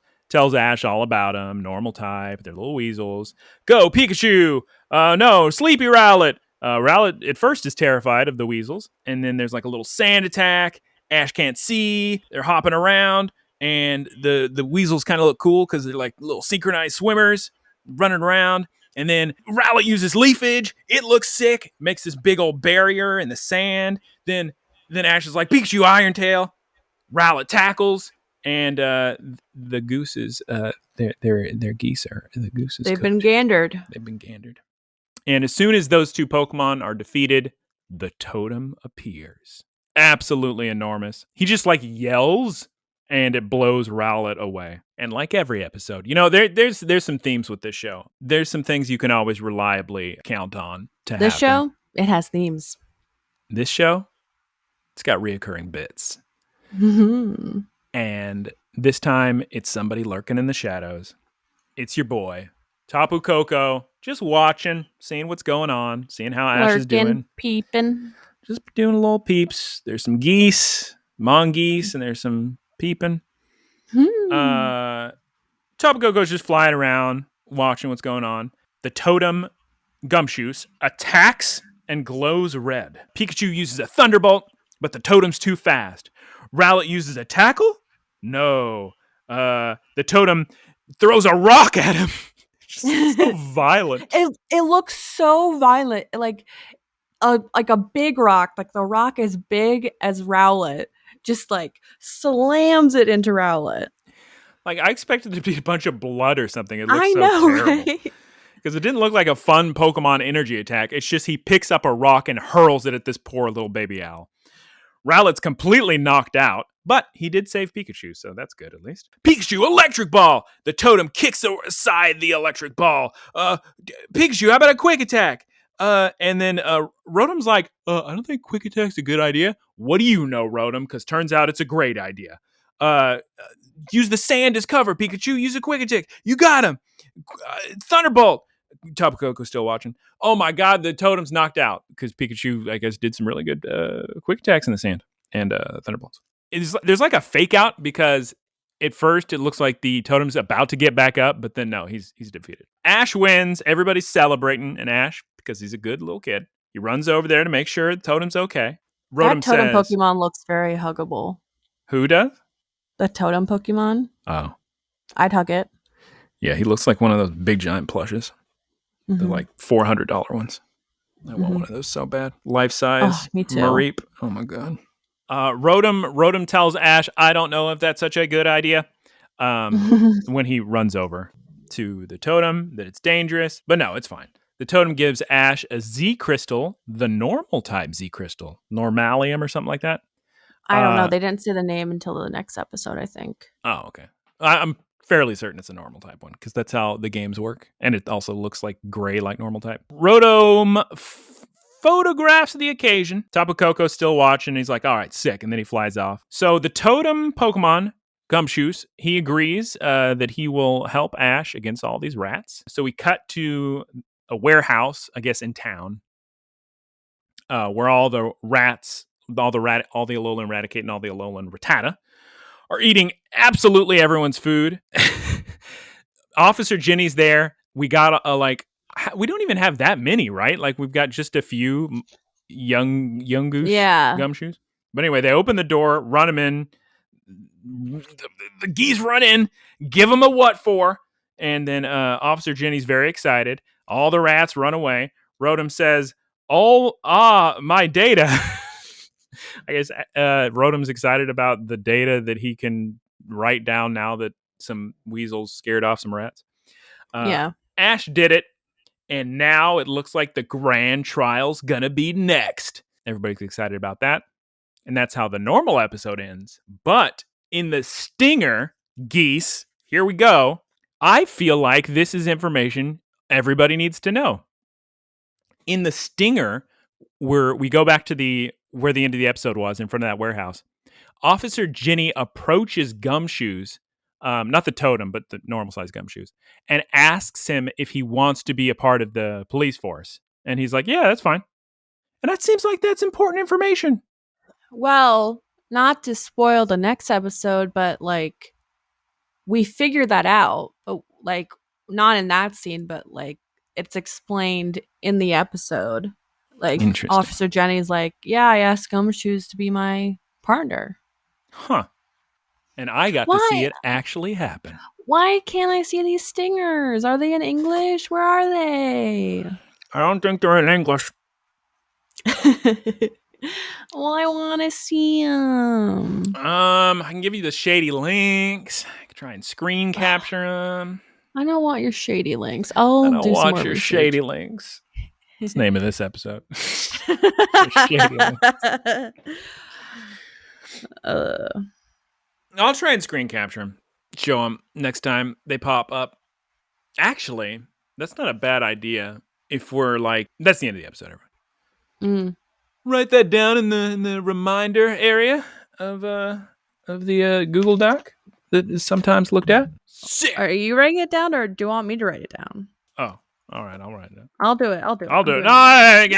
Ash all about them, normal type, they're little weasels. Go, Pikachu! No, Sleepy Rowlet! Rowlet at first is terrified of the weasels, and then there's like a little sand attack. Ash can't see, they're hopping around, and the weasels kind of look cool because they're like little synchronized swimmers running around. And then Rowlet uses Leafage. It looks sick. Makes this big old barrier in the sand. Then Ash is like, Pikachu Iron Tail. Rowlet tackles. And the gooses, they're geese. The gooses. They've been gandered. And as soon as those 2 Pokemon are defeated, the totem appears. Absolutely enormous. He just like yells, and it blows Rowlet away. And like every episode, there's some themes with this show. There's some things you can always reliably count on to happen. This show, it has themes. This show, it's got reoccurring bits. Mm-hmm. And this time, it's somebody lurking in the shadows. It's your boy, Tapu Koko, just watching, seeing what's going on, seeing how Ash is doing. Peeping. Just doing a little peeps. There's some geese, mongoose, and there's some peeping. Tapu Koko's just flying around, watching what's going on. The totem, Gumshoes, attacks and glows red. Pikachu uses a thunderbolt, but the totem's too fast. Rowlet uses a tackle? No. The totem throws a rock at him. So violent. It looks so violent. Like a big rock. Like the rock as big as Rowlet. Just like slams it into Rowlet. Like I expected there to be a bunch of blood or something. It looks so terrible. Right? Because it didn't look like a fun Pokemon energy attack. It's just he picks up a rock and hurls it at this poor little baby owl. Rowlet's completely knocked out, but he did save Pikachu, so that's good at least. Pikachu, electric ball! The totem kicks aside the electric ball. Pikachu, how about a quick attack? And then Rotom's like, I don't think quick attack's a good idea. What do you know, Rotom? Because turns out it's a great idea. Use the sand as cover, Pikachu. Use a quick attack. You got him. Thunderbolt. Tapu Koko's still watching. Oh my god, the totem's knocked out because Pikachu, I guess, did some really good quick attacks in the sand and thunderbolts. There's like a fake out because at first it looks like the totem's about to get back up, but then no, he's defeated. Ash wins. Everybody's celebrating, and Ash, because he's a good little kid, he runs over there to make sure the totem's okay. Rotom that totem says, Pokemon looks very huggable. Who does? The totem Pokemon. Oh. I'd hug it. Yeah, he looks like one of those big giant plushes. Mm-hmm. The like $400 ones. I want one of those so bad. Life size. Me too. Mareep. Oh my god. Rotom tells Ash, I don't know if that's such a good idea. When he runs over to the totem, that it's dangerous. But no, it's fine. The totem gives Ash a Z crystal, the normal type Z crystal. Normalium or something like that. I don't know. They didn't say the name until the next episode, I think. Oh, okay. I'm fairly certain it's a normal type one because that's how the games work. And it also looks like gray like normal type. Rotom photographs the occasion. Tapu Koko's still watching. He's like, all right, sick. And then he flies off. So the totem Pokemon, Gumshoes, he agrees that he will help Ash against all these rats. So we cut to a warehouse, I guess, in town where all the rats, all the Alolan Raticate and all the Alolan Rattata are eating absolutely everyone's food. Officer Jenny's there. We got we don't even have that many, right? Like we've got just a few young goose Gumshoes. But anyway, they open the door, run them in. The geese run in, give them a what for, and then Officer Jenny's very excited. All the rats run away. Rotom says, my data. I guess Rotom's excited about the data that he can write down now that some weasels scared off some rats. Ash did it, and now it looks like the grand trial's gonna be next. Everybody's excited about that, and that's how the normal episode ends. But in the stinger, Geese, here we go. I feel like this is information everybody needs to know. In the stinger, where we go back to where the end of the episode was, in front of that warehouse, Officer Jenny approaches Gumshoes, not the totem, but the normal size Gumshoes, and asks him if he wants to be a part of the police force. And he's like, yeah, that's fine. And that seems like that's important information. Well, not to spoil the next episode, but like we figured that out, but like not in that scene, but like it's explained in the episode. Like Officer Jenny's like, yeah, I asked Gumshoes to be my partner. Huh. And I got to see it actually happen. Why can't I see these stingers? Are they in English? Where are they? I don't think they're in English. Well, I want to see them. I can give you the Shady links. I can try and screen capture them. I don't want your Shady links. I'll do some more research. Shady links. That's the name of this episode. I'll try and screen capture them. Show them next time they pop up. Actually, that's not a bad idea. If we're like, that's the end of the episode. write that down in the reminder area of the Google Doc that is sometimes looked at. Sick. Are you writing it down, or do you want me to write it down? Oh, all right. I'll write it down. I'll do it. I'll do it. I'll do it. Right.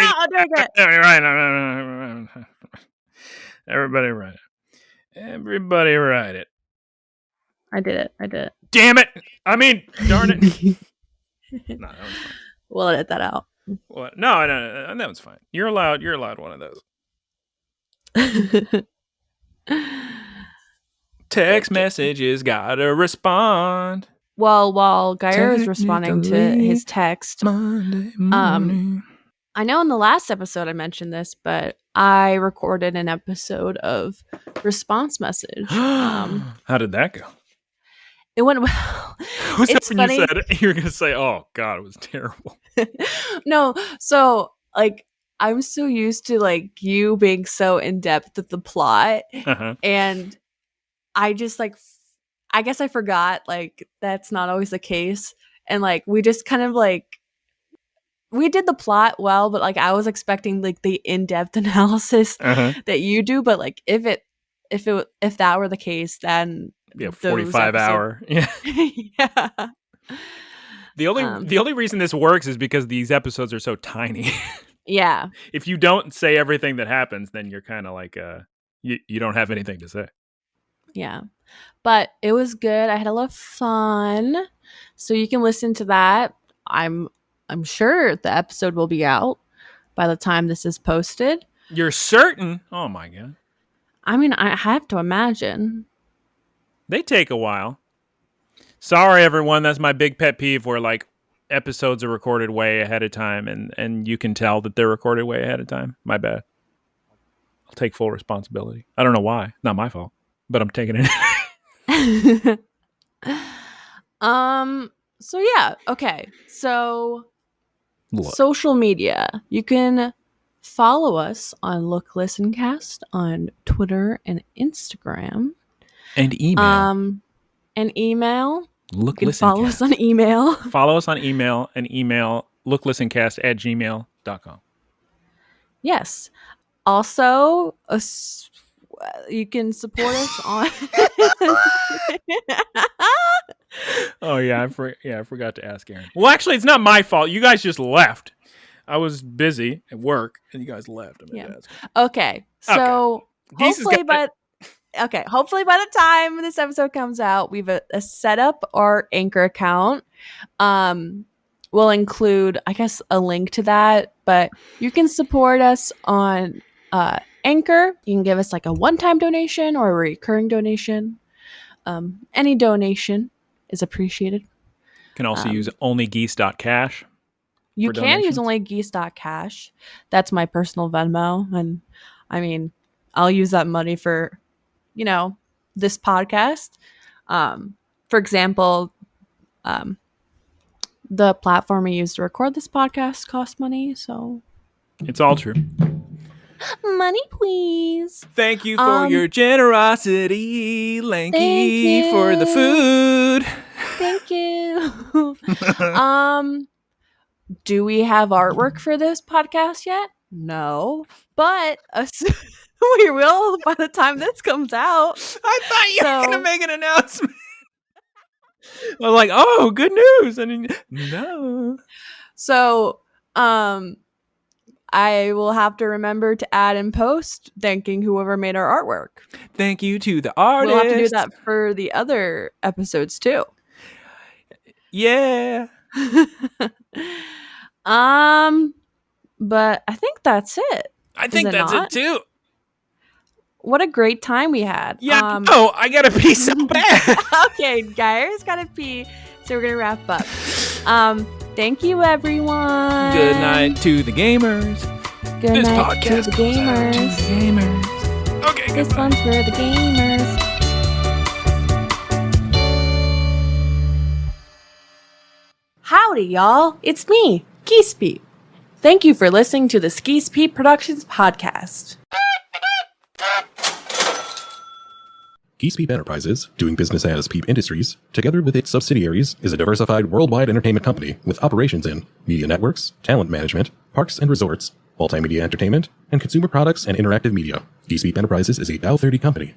Everybody write it. Everybody write it. I did it. Damn it! I mean, darn it. No, that was fine. We'll edit that out. What? No, that was fine. You're allowed one of those. Text messages gotta respond. Well, while Guyera is responding to his text, Monday morning. I know in the last episode I mentioned this, but I recorded an episode of Response Message. How did that go? It went well. I was hoping you said you were going to say, "Oh God, it was terrible." No, so like I'm so used to like you being so in depth with the plot, and I just like I guess I forgot like that's not always the case, and like we just kind of like we did the plot well, but like I was expecting like the in-depth analysis that you do, but like if that were the case, then 45 hour. Yeah. Yeah. The only reason this works is because these episodes are so tiny. Yeah. If you don't say everything that happens, then you're kind of like you don't have anything to say. Yeah. But it was good. I had a lot of fun. So you can listen to that. I'm sure the episode will be out by the time this is posted. You're certain? Oh my God. I mean, I have to imagine. They take a while. Sorry, everyone. That's my big pet peeve where like episodes are recorded way ahead of time and you can tell that they're recorded way ahead of time. My bad. I'll take full responsibility. I don't know why. Not my fault, but I'm taking it. So yeah. Okay. So social media. You can follow us on looklistencast on Twitter and Instagram. And email. You can follow us on email. Follow us on email and email looklistencast@gmail.com. Yes. Also, you can support us on... Oh, yeah. I forgot to ask Aaron. Well, actually, it's not my fault. You guys just left. I was busy at work, and you guys left. Okay. So, hopefully by the time this episode comes out, we've set up our Anchor account. We'll include, I guess, a link to that. But you can support us on Anchor. You can give us like a one-time donation or a recurring donation. Any donation is appreciated. You can also use only geese.cash. You can use only geese.cash. That's my personal Venmo. And I mean, I'll use that money for, this podcast. For example, the platform we use to record this podcast costs money. So it's all true. Money, please. Thank you for your generosity, Lanky, for the food. Thank you. Do we have artwork for this podcast yet? No, but we will by the time this comes out. I thought you were going to make an announcement. I was like, oh, good news. No. So, I will have to remember to add and post thanking whoever made our artwork. Thank you to the artist. We'll have to do that for the other episodes too. Yeah. But I think that's it. I think that's it too. What a great time we had. Yeah. I gotta pee so bad. Okay, Guyera's gotta pee, so we're gonna wrap up. Thank you, everyone. Good night to the gamers. Good night to the gamers. Okay, this one's for the gamers. Howdy, y'all. It's me, geesepeep. Thank you for listening to the geesepeep Productions podcast. GeesePeep Enterprises, doing business as PEEP Industries, together with its subsidiaries, is a diversified worldwide entertainment company with operations in media networks, talent management, parks and resorts, multimedia entertainment, and consumer products and interactive media. GeesePeep Enterprises is a Bell 30 company.